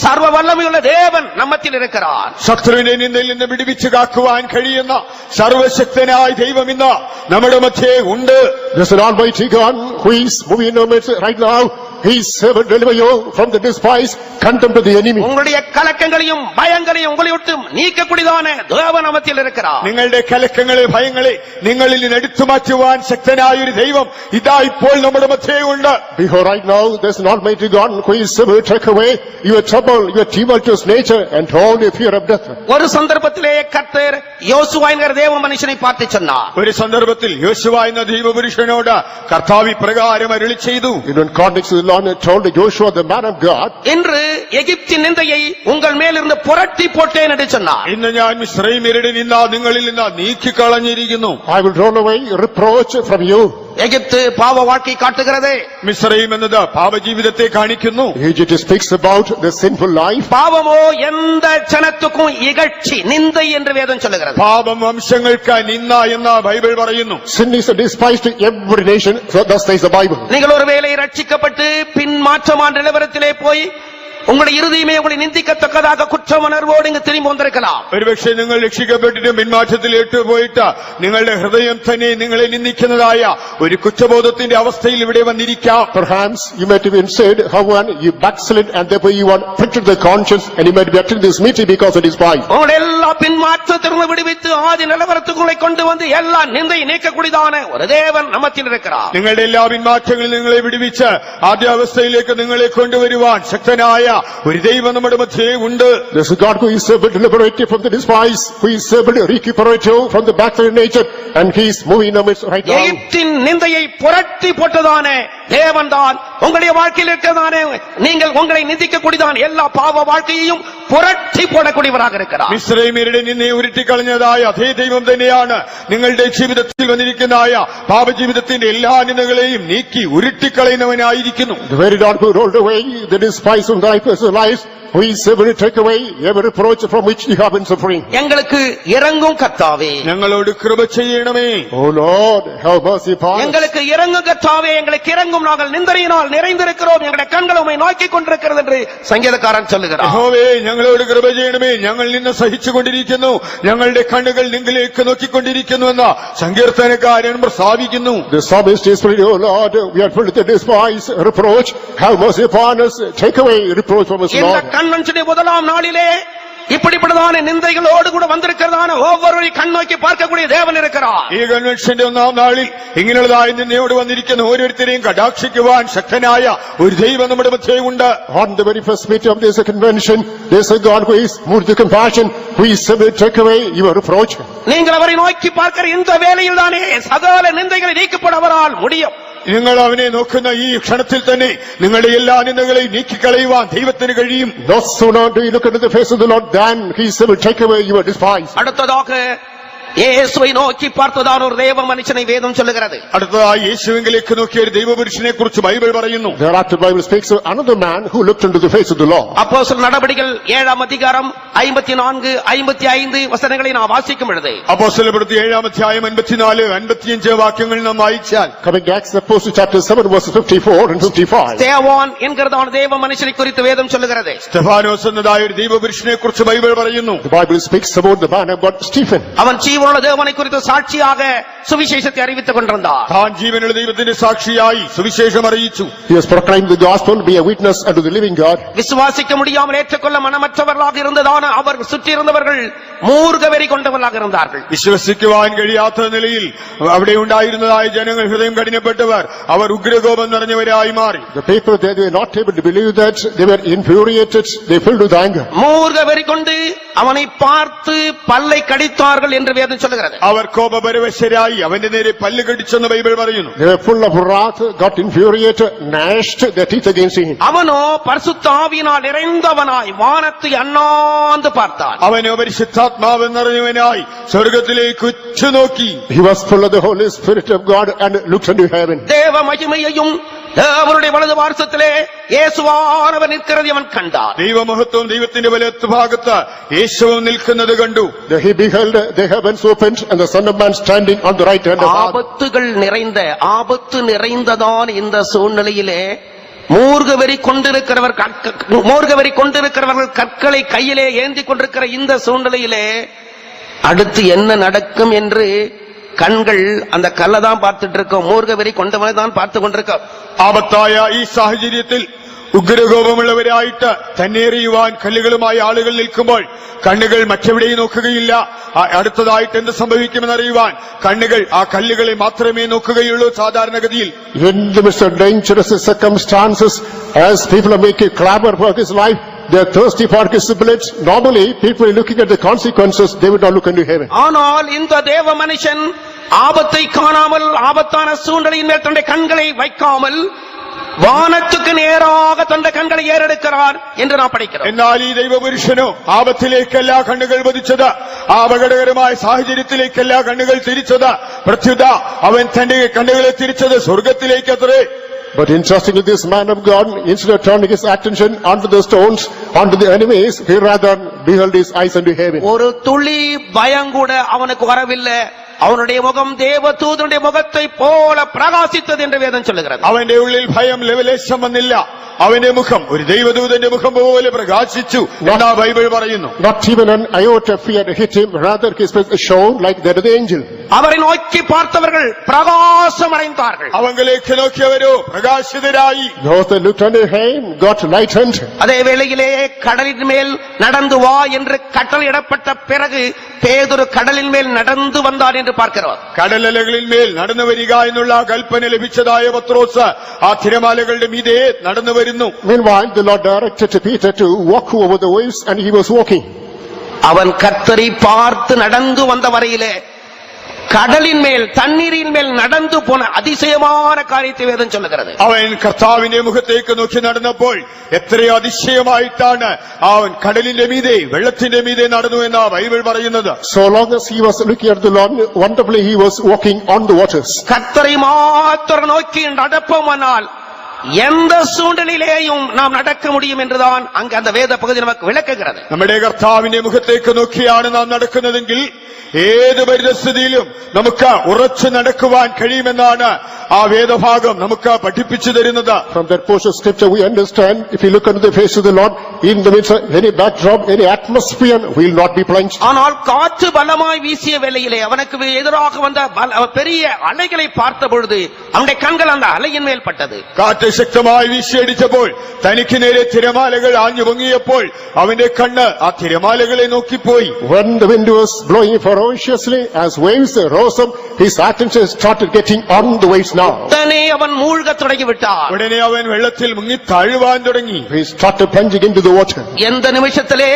சர்வ வல்லமையுள்ள தேவன் நம்மத்தில் இருக்கிறார். ശത്രുവിനെ നിന്നയിൽ നിന്ന് വിടുവിച്ച് കാക്കുവാൻ കഴിയുന്ന സർവശക്തനായ ദൈവം ഇന്ന് നമ്മുടെ മധ്യേ ഉണ്ട്. There's an almighty God who is moving in our midst right now. He is able to deliver you from the despise, contempt of the enemy. உங்களுடைய கலக்கங்களையும் பயங்களையும் உங்களை விட்டு நீக்கக்கூடியதான தேவன் நம்மத்தில் இருக்கிறார். നിങ്ങളുടെ കലക്കങ്ങളെ ഭയങ്ങളെ നിങ്ങളിൽ നിന്ന് എടുത്തു മാറ്റുവാൻ ശക്തനായ ഒരു ദൈവം ഇതാ ഇപ്പോൾ നമ്മുടെ മധ്യേ ഉണ്ട്. Behold, right now there's an almighty God who is able to take away your trouble, your tumultuous nature, and all your fear of death. ஒரு சந்தர்ப்பத்திலே கர்த்தர் யோசுவா என்கிற தேவ மனுஷனை பார்த்து சொன்னார். ഒരു സന്ദർഭത്തിൽ യോശുവ എന്ന ദൈവപുരുഷനോട് കർത്താവ് ഇപ്രകാരം അരുളി ചെയ്തു. In one context, the Lord had told Joshua, the man of God, இன்று எகிப்தின் நிந்தையை உங்கள் மேலிருந்து புரட்டி போட்டேன் என்று சொன்னார். ഇന്ന് ഞാൻ മിസ്രയീമ്യരുടെ നിന്ന നിങ്ങളിൽ നിന്ന് നീക്കിക്കളഞ്ഞിരിക്കുന്നു. I will roll away reproach from you. எகிப்து பாவ வாழ்க்கை காட்டுகிறது. മിസ്രയീം എന്നത് പാപജീവിതത്തെ കാണിക്കുന്നു. Egypt speaks about the sinful life. பாவமோ எந்த ஜனத்துக்கும் இகழ்ச்சி நிந்தை என்று வேதம் சொல்லுகிறது. പാപം വംശങ്ങൾക്ക് നിന്ന എന്ന് ബൈബിൾ പറയുന്നു. Sin is a despise to every nation, so thus says the Bible. நீங்கள் ஒருவேளை ரட்சிக்கப்பட்டு பின் மாற்றமான நிலவரத்திலே போய் உங்களுடைய இருதயமே உங்களை நிந்திக்கத்தக்கதாக குற்ற உணர்வோடு இங்கு திரும்பி வந்திருக்கலாம். ഒരുപക്ഷെ നിങ്ങൾ രക്ഷിക്കപ്പെട്ടിട്ടും പിന്മാറ്റത്തിൽ ഇട്ടുപോയിട്ട് നിങ്ങളുടെ ഹൃദയം തന്നെ നിങ്ങളെ നിന്ദിക്കുന്നതായ ഒരു കുറ്റബോധത്തിന്റെ അവസ്ഥയിൽ ഇവിടെ വന്നിരിക്കാം. Perhaps you might have been said, how one you backslid and therefore you want afflicted the conscience, and you might be attending this meeting because of despise. உங்களை எல்லா பின்மாற்றத்திலிருந்து விடுவித்து ஆதி நிலவரத்துக்குள்ளே கொண்டு வந்து எல்லா நிந்தை நீக்கக்கூடியதான ஒரு தேவன் நம்மத்தில் இருக்கிறார். നിങ്ങളുടെ എല്ലാ പിന്മാറ്റങ്ങളിൽ നിങ്ങളെ വിടുവിച്ച് ആദ്യ അവസ്ഥയിലേക്ക് നിങ്ങളെ കൊണ്ടുവരുവാൻ ശക്തനായ ഒരു ദൈവം നമ്മുടെ മധ്യേ ഉണ്ട്. There's a God who is able to liberate you from the despise, who is able to recuperate you from the backslidden nature, and he is moving in our midst right now. எகிப்தின் நிந்தையை புரட்டி போட்டதான தேவன் தான் உங்களுடைய வாழ்க்கையில் இருக்கிறதானே நீங்கள் உங்களை நிந்திக்கக்கூடியதான எல்லா பாவ வாழ்க்கையையும் புரட்டி போடக்கூடியவராக இருக்கிறார். മിസ്രയീമ്യരുടെ നിന്നെ ഉരുട്ടിക്കളഞ്ഞതായ അതേ ദൈവം തന്നെയാണ് നിങ്ങളുടെ ജീവിതത്തിൽ വന്നിരിക്കുന്നതായ പാപജീവിതത്തിന്റെ എല്ലാ നിന്ദകളെയും നീക്കി ഉരുട്ടിക്കളയുന്നവനായിരിക്കുന്നു. The very God who rolled away the despise from thy personal lives, who is able to take away every reproach from which you have been suffering. எங்களுக்கு இரங்கும் கர்த்தாவே, ഞങ്ങളോട് കൃപ ചെയ്യണമേ. Oh Lord, have mercy upon us. எங்களுக்கு இரங்கும் கர்த்தாவே, எங்களுக்கு இரங்கும், நாங்கள் நிந்தனையினால் நிறைந்திருக்கிறோம், எங்களுடைய கண்கள் உம்மை நோக்கிக் கொண்டிருக்கிறது என்று சங்கீதக்காரன் சொல்லுகிறார். യഹോവേ, ഞങ്ങളോട് കൃപ ചെയ്യണമേ. ഞങ്ങൾ നിന്നെ സഹിച്ചുകൊണ്ടിരിക്കുന്നു, ഞങ്ങളുടെ കണ്ണുകൾ നിങ്ങളിലേക്ക് നോക്കിക്കൊണ്ടിരിക്കുന്നു എന്ന് സങ്കീർത്തനക്കാരൻ പ്രസ്താവിക്കുന്നു. The psalmist is praying, oh Lord, we are filled with the despise, reproach, have mercy upon us, take away reproach from us, இந்த Lord. கன்வென்ஷனுடைய முதலாம் நாளிலே இப்படிப்பட்டதான நிந்தைகளோடு கூட வந்திருக்கிறதான ஒவ்வொருவரை கண் நோக்கி பார்க்கக்கூடிய தேவன் இருக்கிறார். ഈ കൺവെൻഷന്റെ ഒന്നാം നാളിൽ ഇങ്ങനെയുള്ളതായ നിന്നയോട് വന്നിരിക്കുന്ന ഓരോരുത്തരെയും കടാക്ഷിക്കുവാൻ ശക്തനായ ഒരു ദൈവം നമ്മുടെ മധ്യേ ഉണ്ട്. On the very first meeting of this convention, there is a God who is moved with compassion, who is able to take away your reproach. நீங்கள் அவரை நோக்கி பார்க்கிற இந்த வேளையில் தானே சகல நிந்தைகளை நீக்கப்பட அவரால் முடியும். നിങ്ങൾ അവനെ നോക്കുന്ന ഈ ക്ഷണത്തിൽ തന്നെ നിങ്ങളുടെ എല്ലാ നിന്ദകളെയും നീക്കിക്കളയുവാൻ ദൈവത്തിന് കഴിയും. No sooner do you look into the face of the Lord than he is able to take away your despise. அடுத்ததாக இயேசுவை நோக்கி பார்த்ததான ஒரு தேவ மனுஷனை வேதம் சொல்லுகிறது. അടുത്തതായി യേശുവിലേക്ക് നോക്കിയ ഒരു ദൈവപുരുഷനെ കുറിച്ച് ബൈബിൾ പറയുന്നു. Thereafter Bible speaks of another man who looked into the face of the Lord. அப்போஸ்தலர் நடபடிகள் 7ஆம் அதிகாரம் 54 55 வசனங்களை நாம் வாசிக்கும் பொழுது അപ്പോസ്തലപ്രവൃത്തി 7-ാം അധ്യായം 54, 55 വാക്യങ്ങൾ നാം വായിച്ചാൽ Coming to Acts the Apostle chapter 7 verses 54 and 55. தேவான் என்கிறதான தேவ மனுஷனை குறித்து வேதம் சொல்லுகிறது. സ്തെഫാനോസ് എന്നതായ ഒരു ദൈവപുരുഷനെ കുറിച്ച് ബൈബിൾ പറയുന്നു. The Bible speaks about the man of God, Stephen. அவன் ஜீவனுள்ள தேவனை குறித்து சாட்சியாக சுவிசேஷத்தை அறிவித்துக் கொண்டிருந்தான். താൻ ജീവനുള്ള ദൈവത്തിന്റെ സാക്ഷിയായി സുവിശേഷം അറിയിച്ചു. He has proclaimed the gospel, be a witness unto the living God. விசுவாசிக்க முடியாமல் ஏற்றுக்கொள்ள மனமற்றவர்களாக இருந்ததான அவர் சுற்றி இருந்தவர்கள் மூர்க்கவெறி கொண்டவர்களாக இருந்தார்கள். വിശ്വസിക്കുവാൻ കഴിയാത്ത നിലയിൽ അവിടെ ഉണ്ടായിരുന്നതായ ജനങ്ങൾ ഹൃദയം കഠിനപ്പെട്ടവർ, അവർ ഉഗ്രകോപം നിറഞ്ഞവരായി മാറി. The people there, they were not able to believe that, they were infuriated, they filled with anger. மூர்க்கவெறி கொண்டு அவனை பார்த்து பல்லை கடித்தார்கள் என்று வேதம் சொல்லுகிறது. അവർ കോപപരവശരായി അവന്റെ നേരെ പല്ല് കടിച്ചെന്ന് ബൈബിൾ പറയുന്നു. They were full of wrath, got infuriated, gnashed their teeth against him. அவனோ பரிசுத்த ஆவியினால் நிறைந்தவனாய் வானத்தை அண்ணாந்து பார்த்தான். അവനോ പരിശുദ്ധാത്മാവ് നിറഞ്ഞവനായി സ്വർഗത്തിലേക്ക് ഉറ്റുനോക്കി. He was full of the Holy Spirit of God and looked unto heaven. தேவ மகிமையையும் தேவனுடைய வலது பார்சத்திலே இயேசுவானவர் நிற்கிறதை அவன் கண்டான். ദൈവമഹത്വം ദൈവത്തിന്റെ വലത്ത് ഭാഗത്ത് യേശുവും നിൽക്കുന്നത് കണ്ടു. He beheld the heavens opened and the Son of Man standing on the right hand of God. ஆபத்து நிறைந்ததான் இந்த சூழ்நிலையிலே மூர்க்கவெறி கொண்டிருக்கிறவர்கள் கற்களை கையிலே ஏந்தி கொண்டிருக்கிற இந்த சூழ்நிலையிலே அடுத்து என்ன நடக்கும் என்று கண்கள் அந்த கல்லை தான் பார்த்துட்டு இருக்கோம். மூர்க்கவெறி கொண்டவனை தான் பார்த்து கொண்டிருக்கோம். ആപത്തായ ഈ സാഹചര്യത്തിൽ ഉഗ്രകോപമുള്ളവരായിട്ട് തന്നെറിയുവാൻ കല്ലുകളുമായി ആളുകൾ നിൽക്കുമ്പോൾ കണ്ണുകൾ മറ്റെവിടെയും നോക്കുകയില്ല. അടുത്തതായിട്ട് എന്ത് സംഭവിക്കുമെന്നറിയുവാൻ കണ്ണുകൾ ആ കല്ലുകളെ മാത്രമേ നോക്കുകയുള്ളൂ. സാധാരണഗതിയിൽ In the midst of dangerous circumstances, as people are making clamor for his life, they are thirsty for his blood. Normally, people are looking at the consequences, they would not look into heaven. ஆனால் இந்த தேவ மனுஷன் ஆபத்தை காணாமல், ஆபத்தான சூழ்நிலையின் மேல் தன்னுடைய கண்களை வைக்காமல் வானத்துக்கு நேராக தன்னுடைய கண்களை ஏறெடுக்கிறார் என்று நாம் படிக்கிறோம். എന്നാൽ ഈ ദൈവപുരുഷനോ ആപത്തിലേക്കല്ല കണ്ണുകൾ പതിച്ചത്, ആ അപകടകരമായ സാഹചര്യത്തിലേക്കല്ല കണ്ണുകൾ തിരിച്ചത്. പ്രത്യുത അവൻ തന്റെ കണ്ണുകളെ തിരിച്ചത് സ്വർഗത്തിലേക്കത്രേ. But interestingly, this man of God, instead of turning his attention onto the stones, onto the enemies, he rather beheld his eyes unto heaven. ஒரு துளி பயம் கூட அவனுக்கு வரவில்லை. அவனுடைய முகம் தேவதூதனுடைய முகத்தை போல பிரகாசித்தது என்று வேதம் சொல்லுகிறது. അവന്റെ ഉള്ളിൽ ഭയം ലവലേശം വന്നില്ല. അവന്റെ മുഖം ഒരു ദൈവദൂതന്റെ മുഖം പോലെ പ്രകാശിച്ചു എന്നാ ബൈബിൾ പറയുന്നു. Not even an iota of fear hit him, rather his face shone like that of the angel. அவரை நோக்கி பார்த்தவர்கள் பிரகாசம் அடைந்தார்கள். അവങ്കിലേക്ക് നോക്കിയവരോ പ്രകാശിതരായി. Those that looked unto him got lightened. அதே வேளையிலே கடலின் மேல் நடந்து வா என்று கட்டளையிடப்பட்ட பிறகு பேதுரு கடலின் மேல் நடந்து வந்தான் என்று பார்க்கிறோம். കടലലകളിൽ മേൽ നടന്നു വരിക എന്നുള്ള കൽപ്പന ലഭിച്ചതായ പത്രോസ് ആ തിരമാലകളുടെ മീതെ നടന്നു വരുന്നു. Meanwhile, the Lord directed Peter to walk over the waves, and he was walking. அவன் கர்த்தரை பார்த்து நடந்து வந்த வரையிலே கடலின் மேல் தண்ணீரின் மேல் நடந்து போன அதிசயமான காரியத்தை வேதம் சொல்லுகிறது. അവൻ കർത്താവിന്റെ മുഖത്തേക്ക് നോക്കി നടന്നപ്പോൾ എത്രയോ അതിശയമായിട്ടാണ് അവൻ കടലിന്റെ മീതെ വെള്ളത്തിന്റെ മീതെ നടന്നു എന്നാ ബൈബിൾ പറയുന്നത്. So long as he was looking at the Lord, wonderfully he was walking on the waters. கர்த்தரை மாத்திரம் நோக்கி நடப்போமானால் எந்த சூழ்நிலையிலேயும் நாம் நடக்க முடியும் என்றுதான் அங்கு அந்த வேத பகுதி நமக்கு விளக்குகிறது. നമ്മുടെ കർത്താവിന്റെ മുഖത്തേക്ക് നോക്കിയാണ് നാം നടക്കുന്നതെങ്കിൽ ഏത് പരിസ്ഥിതിയിലും നമുക്ക് ഉറച്ചു നടക്കുവാൻ കഴിയുമെന്നാണ് ആ വേദഭാഗം നമുക്ക് പഠിപ്പിച്ചു തരുന്നത്. From that portion of scripture we understand, if you look into the face of the Lord, in the midst of any backdrop, any atmosphere, we will not be plunged. ஆனால் காற்று பலமாய் வீசிய வேளையிலே அவனுக்கு எதிராக வந்த பெரிய அலைகளை பார்த்த பொழுது அவனுடைய கண்கள் அந்த அலையின் மேல் பட்டது. കാറ്റ് ശക്തമായി വീശിയടിച്ചപ്പോൾ തനിക്ക് നേരെ തിരമാലകൾ ആഞ്ഞു പൊങ്ങിയപ്പോൾ അവന്റെ കണ്ണ് ആ തിരമാലകളെ നോക്കിപ്പോയി. When the wind was blowing ferociously, as waves rose up, his attention started getting on the waves now. உடனே அவன் மூழ்கத் தொடங்கிவிட்டான். ഉടനെ അവൻ വെള്ളത്തിൽ മുങ്ങി താഴുവാൻ തുടങ്ങി. He started plunging into the water. எந்த நிமிஷத்திலே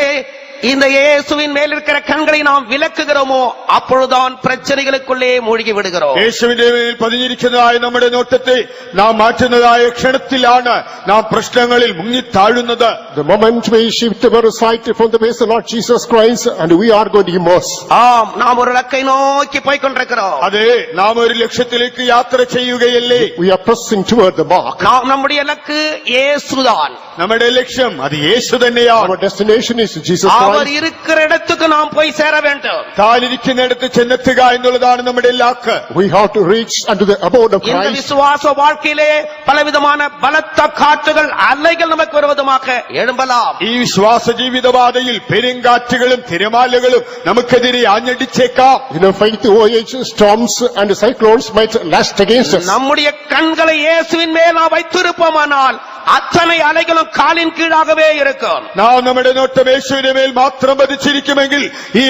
இந்த இயேசுவின் மேல் இருக்கிற கண்களை நாம் விலக்குகிறோமோ அப்பொழுதுதான் பிரச்சனைகளுக்குள்ளே மூழ்கி விடுகிறோம். യേശുവിന്റെ മേൽ പതിഞ്ഞിരിക്കുന്നതായ നമ്മുടെ നോട്ടത്തെ നാം മാറ്റുന്നതായ ക്ഷണത്തിലാണ് നാം പ്രശ്നങ്ങളിൽ മുങ്ങിത്താഴുന്നത്. The moment we shift our sight from the face of Lord Jesus Christ and we are going to immerse. ஆம், நாம் ஒரு இலக்கை நோக்கி போய்க் கொண்டிருக்கிறோம். അതെ, നാം ഒരു ലക്ഷ്യത്തിലേക്ക് യാത്ര ചെയ്യുകയല്ലേ? We are pressing toward the mark. நம்முடைய இலக்கு இயேசுதான். നമ്മുടെ ലക്ഷ്യം അത് യേശു തന്നെയാണ്. Our destination is Jesus our Christ. இருக்கிற இடத்துக்கு நாம் போய் சேர வேண்டும். താനിരിക്കുന്നിടത്ത് ചെന്നെത്തുക എന്നുള്ളതാണ് നമ്മുടെ lakh. We have to reach unto the abode of இந்த Christ. விசுவாச வாழ்க்கையிலே பலவிதமான பலத்த காற்றுகள் அலைகள் நமக்கு விரோதமாக எழும்பலாம். ഈ വിശ്വാസ ജീവിതപാതയിൽ പെരുങ്കാറ്റുകളും തിരമാലകളും നമുക്കെതിരെ ആഞ്ഞടിച്ചേക്കാം. In a faith voyage, storms and cyclones might last against us. நம்முடைய கண்களை இயேசுவின் மேல் நாம் வைத்திருப்போமானால் அத்தனை அலைகளும் காலின் கீழாகவே இருக்கும். നാം നമ്മുടെ നോട്ടം യേശുവിന്റെ മേൽ മാത്രം പതിച്ചിരിക്കുമെങ്കിൽ ഈ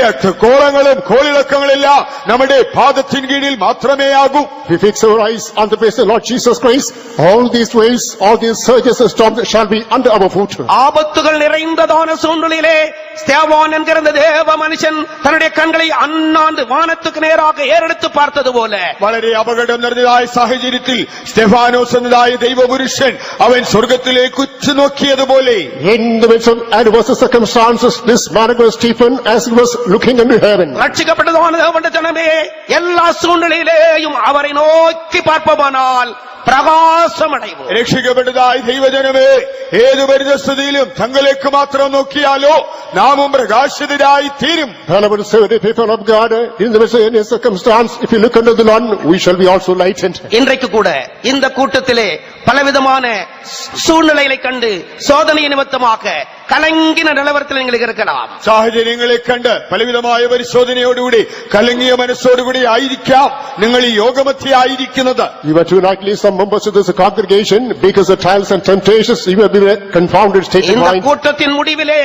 കോളങ്ങളും കോളിളക്കങ്ങളെല്ലാം നമ്മുടെ പാദത്തിൻ കീഴിൽ മാത്രമേ ആകൂ. If we fix our eyes on the face of Lord Jesus Christ, all these waves, all these surges and storms shall be under our foot. ஆபத்துகள் நிறைந்ததான சூழ்நிலையிலே ஸ்தேவான் என்கிற இந்த தேவ மனுஷன் தன்னுடைய கண்களை அண்ணாந்து வானத்துக்கு நேராக ஏறெடுத்து பார்த்தது போல വളരെ അപകടം നിറഞ്ഞതായ സാഹചര്യത്തിൽ സ്തെഫാനോസ് എന്നതായ ദൈവപുരുഷൻ അവൻ സ്വർഗത്തിലേക്ക് ഉറ്റുനോക്കിയതുപോലെ In the midst of adverse circumstances, this man was Stephen as he was looking into heaven. ரட்சிக்கப்பட்டதான தேவனுடைய ஜனமே, எல்லா சூழ்நிலையிலேயும் அவரை நோக்கி பார்ப்போமானால் பிரகாசம் அடைவோம். രക്ഷിക്കപ്പെട്ടതായ ദൈവജനമേ, ഏതു പരിതസ്ഥിതിയിലും തങ്ങളിലേക്ക് മാത്രം നോക്കിയാലോ നാമും പ്രകാശിതരായി തീരും. And I would say, the people of God, in the midst of any circumstance, if you look unto the Lord, we shall be also lightened. இன்றைக்கு கூட இந்த கூட்டத்திலே பலவிதமான சூழ்நிலைகளை கண்டு சோதனை நிமித்தமாக கலங்கின நிலவரத்தில் நீங்கள் இருக்கலாம். സാഹചര്യങ്ങളെ കണ്ട് പലവിധമായ പരിശോധനയോടുകൂടി കലങ്ങിയ മനസ്സോടുകൂടി ആയിരിക്കാം നിങ്ങൾ ഈ യോഗമധ്യേ ആയിരിക്കുന്നത്. You were too likely some members of this congregation, because of trials and temptations, you have been a confounded state of இந்த mind. கூட்டத்தின் முடிவிலே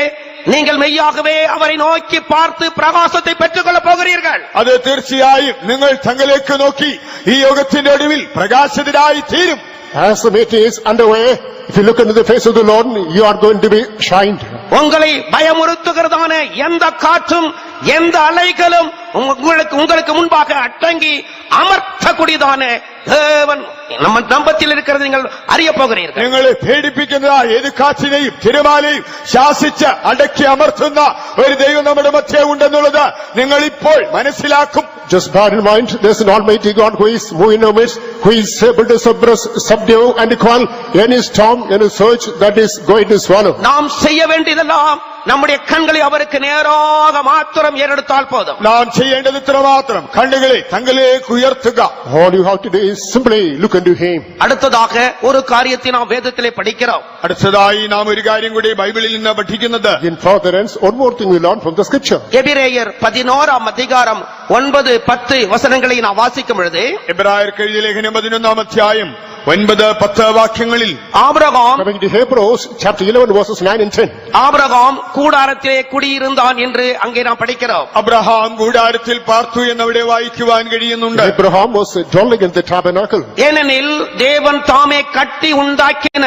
நீங்கள் மெய்யாகவே அவரை நோக்கி பார்த்து பிரகாசத்தை பெற்றுக் கொள்ளப் போகிறீர்கள். അത് തീർച്ചയായും നിങ്ങൾ തങ്ങളിലേക്ക് നോക്കി ഈ യോഗത്തിന്റെ ഒടുവിൽ പ്രകാശിതരായി തീരും. As the meeting is underway, if you look into the face of the Lord, you are going to be shined. உங்களை பயமுறுத்துகிறதான எந்த காற்றும் எந்த அலைகளும் உங்களுக்கு முன்பாக அடங்கி அமர்த்தக்கூடியதான தேவன் நம்ம நம்பத்தில் இருக்கிறது நீங்கள் அறிய போகிறீர்கள். നിങ്ങളെ പേടിപ്പിക്കുന്നതായ ഏത് കാറ്റിനെയും തിരമാലയും ശാസിച്ച് അടക്കി അമർത്തുന്ന ഒരു ദൈവം നമ്മുടെ മധ്യേ ഉണ്ടെന്നുള്ളത് നിങ്ങൾ ഇപ്പോൾ മനസ്സിലാക്കും. Just bear in mind, there's an almighty God who is moving in our midst, who is able to suppress, subdue and quell any storm, any surge that is going to swallow. நாம் செய்ய வேண்டியதெல்லாம் நம்முடைய கண்களை அவருக்கு நேராக மாத்திரம் ஏறெடுத்தால் போதும். നാം ചെയ്യേണ്ടത് ഇത്ര മാത്രം, കണ്ണുകളെ തങ്ങളിലേക്ക് ഉയർത്തുക. All you have to do is simply look unto Him. அடுத்ததாக ஒரு காரியத்தை நாம் வேதத்திலே படிக்கிறோம். അടുത്തതായി നാം ഒരു കാര്യം കൂടി ബൈബിളിൽ നിന്ന് പഠിക്കുന്നത്, In furtherance, one more thing we learn from the scripture. எபிரேயர் 11 அதிகாரம் 9-10 வசனங்களை நாம் வாசிக்கும் பொழுது എബ്രായർക്ക് എഴുതിയ ലേഖനം 11 അധ്യായം 9-10 വാക്യങ്ങളിൽ Abraham Coming to Hebrews, chapter 11, verses 9 and 10. Abraham கூடாரத்திலே குடியிருந்தான் என்று அங்கே நாம் படிக்கிறோம். അബ്രഹാം കൂടാരത്തിൽ പാർത്തു എന്നവിടെ വായിക്കുവാൻ കഴിയുന്നുണ്ട്. Abraham was dwelling in the tabernacle. ஏனெனில் தேவன் தாமே கட்டி உண்டாக்கின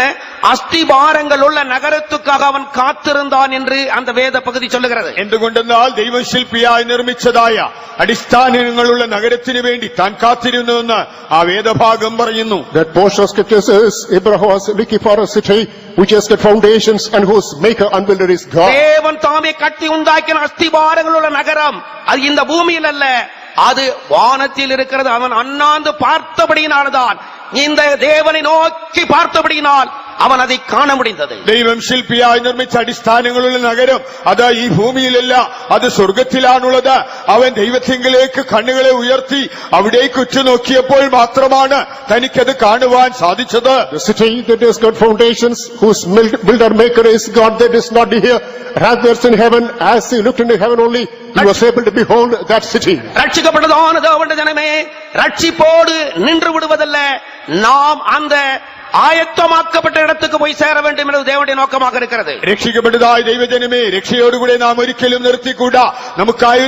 அஸ்திபாரங்கள் உள்ள நகரத்துக்காக அவன் காத்திருந்தான் என்று அந்த வேத பகுதி சொல்லுகிறது. എന്തുകൊണ്ടെന്നാൽ ദൈവശില്പിയായി നിർമ്മിച്ചതായ അടിസ്ഥാനങ്ങളുള്ള നഗരത്തിനു വേണ്ടി താൻ കാത്തിരുന്നുവെന്ന് ആ വേദഭാഗം പറയുന്നു. That portion of scripture says, Abraham was looking for a city which has got foundations and whose maker and builder is God. தேவன் தாமே கட்டி உண்டாக்கின அஸ்திபாரங்கள் உள்ள நகரம் அது இந்த பூமியில் அல்ல, அது வானத்தில் இருக்கிறது. அவன் அண்ணாந்து பார்த்தபடியினால்தான், இந்த தேவனை நோக்கி பார்த்தபடியினால் അവൻ அதை காண முடிந்தது. ദൈവം ശില്പിയായി നിർമ്മിച്ച അടിസ്ഥാനങ്ങളുള്ള നഗരം അത് ഈ ഭൂമിയിലല്ല, അത് സ്വർഗത്തിലാണുള്ളത്. അവൻ ദൈവത്തിങ്കിലേക്ക് കണ്ണുകളെ ഉയർത്തി അവിടേക്ക് ഉറ്റുനോക്കിയപ്പോൾ മാത്രമാണ് തനിക്കത് കാണുവാൻ സാധിച്ചത്. The city that has got foundations, whose builder maker is God, that is not here, rather in heaven. As he looked into heaven only, he was able to behold that city. ரட்சிக்கப்பட்டதான தேவனுடைய ஜனமே, ரட்சிப்போடு நின்று விடுவதல்ல, நாம் அந்த ஆயத்தமாக்கப்பட்ட இடத்துக்கு போய் சேர வேண்டும் என்பது தேவனுடைய நோக்கமாக இருக்கிறது. രക്ഷിക്കപ്പെട്ടതായ ദൈവജനമേ, രക്ഷയോടുകൂടെ നാം ഒരിക്കലും നിർത്തിക്കൂടാ. നമുക്കായി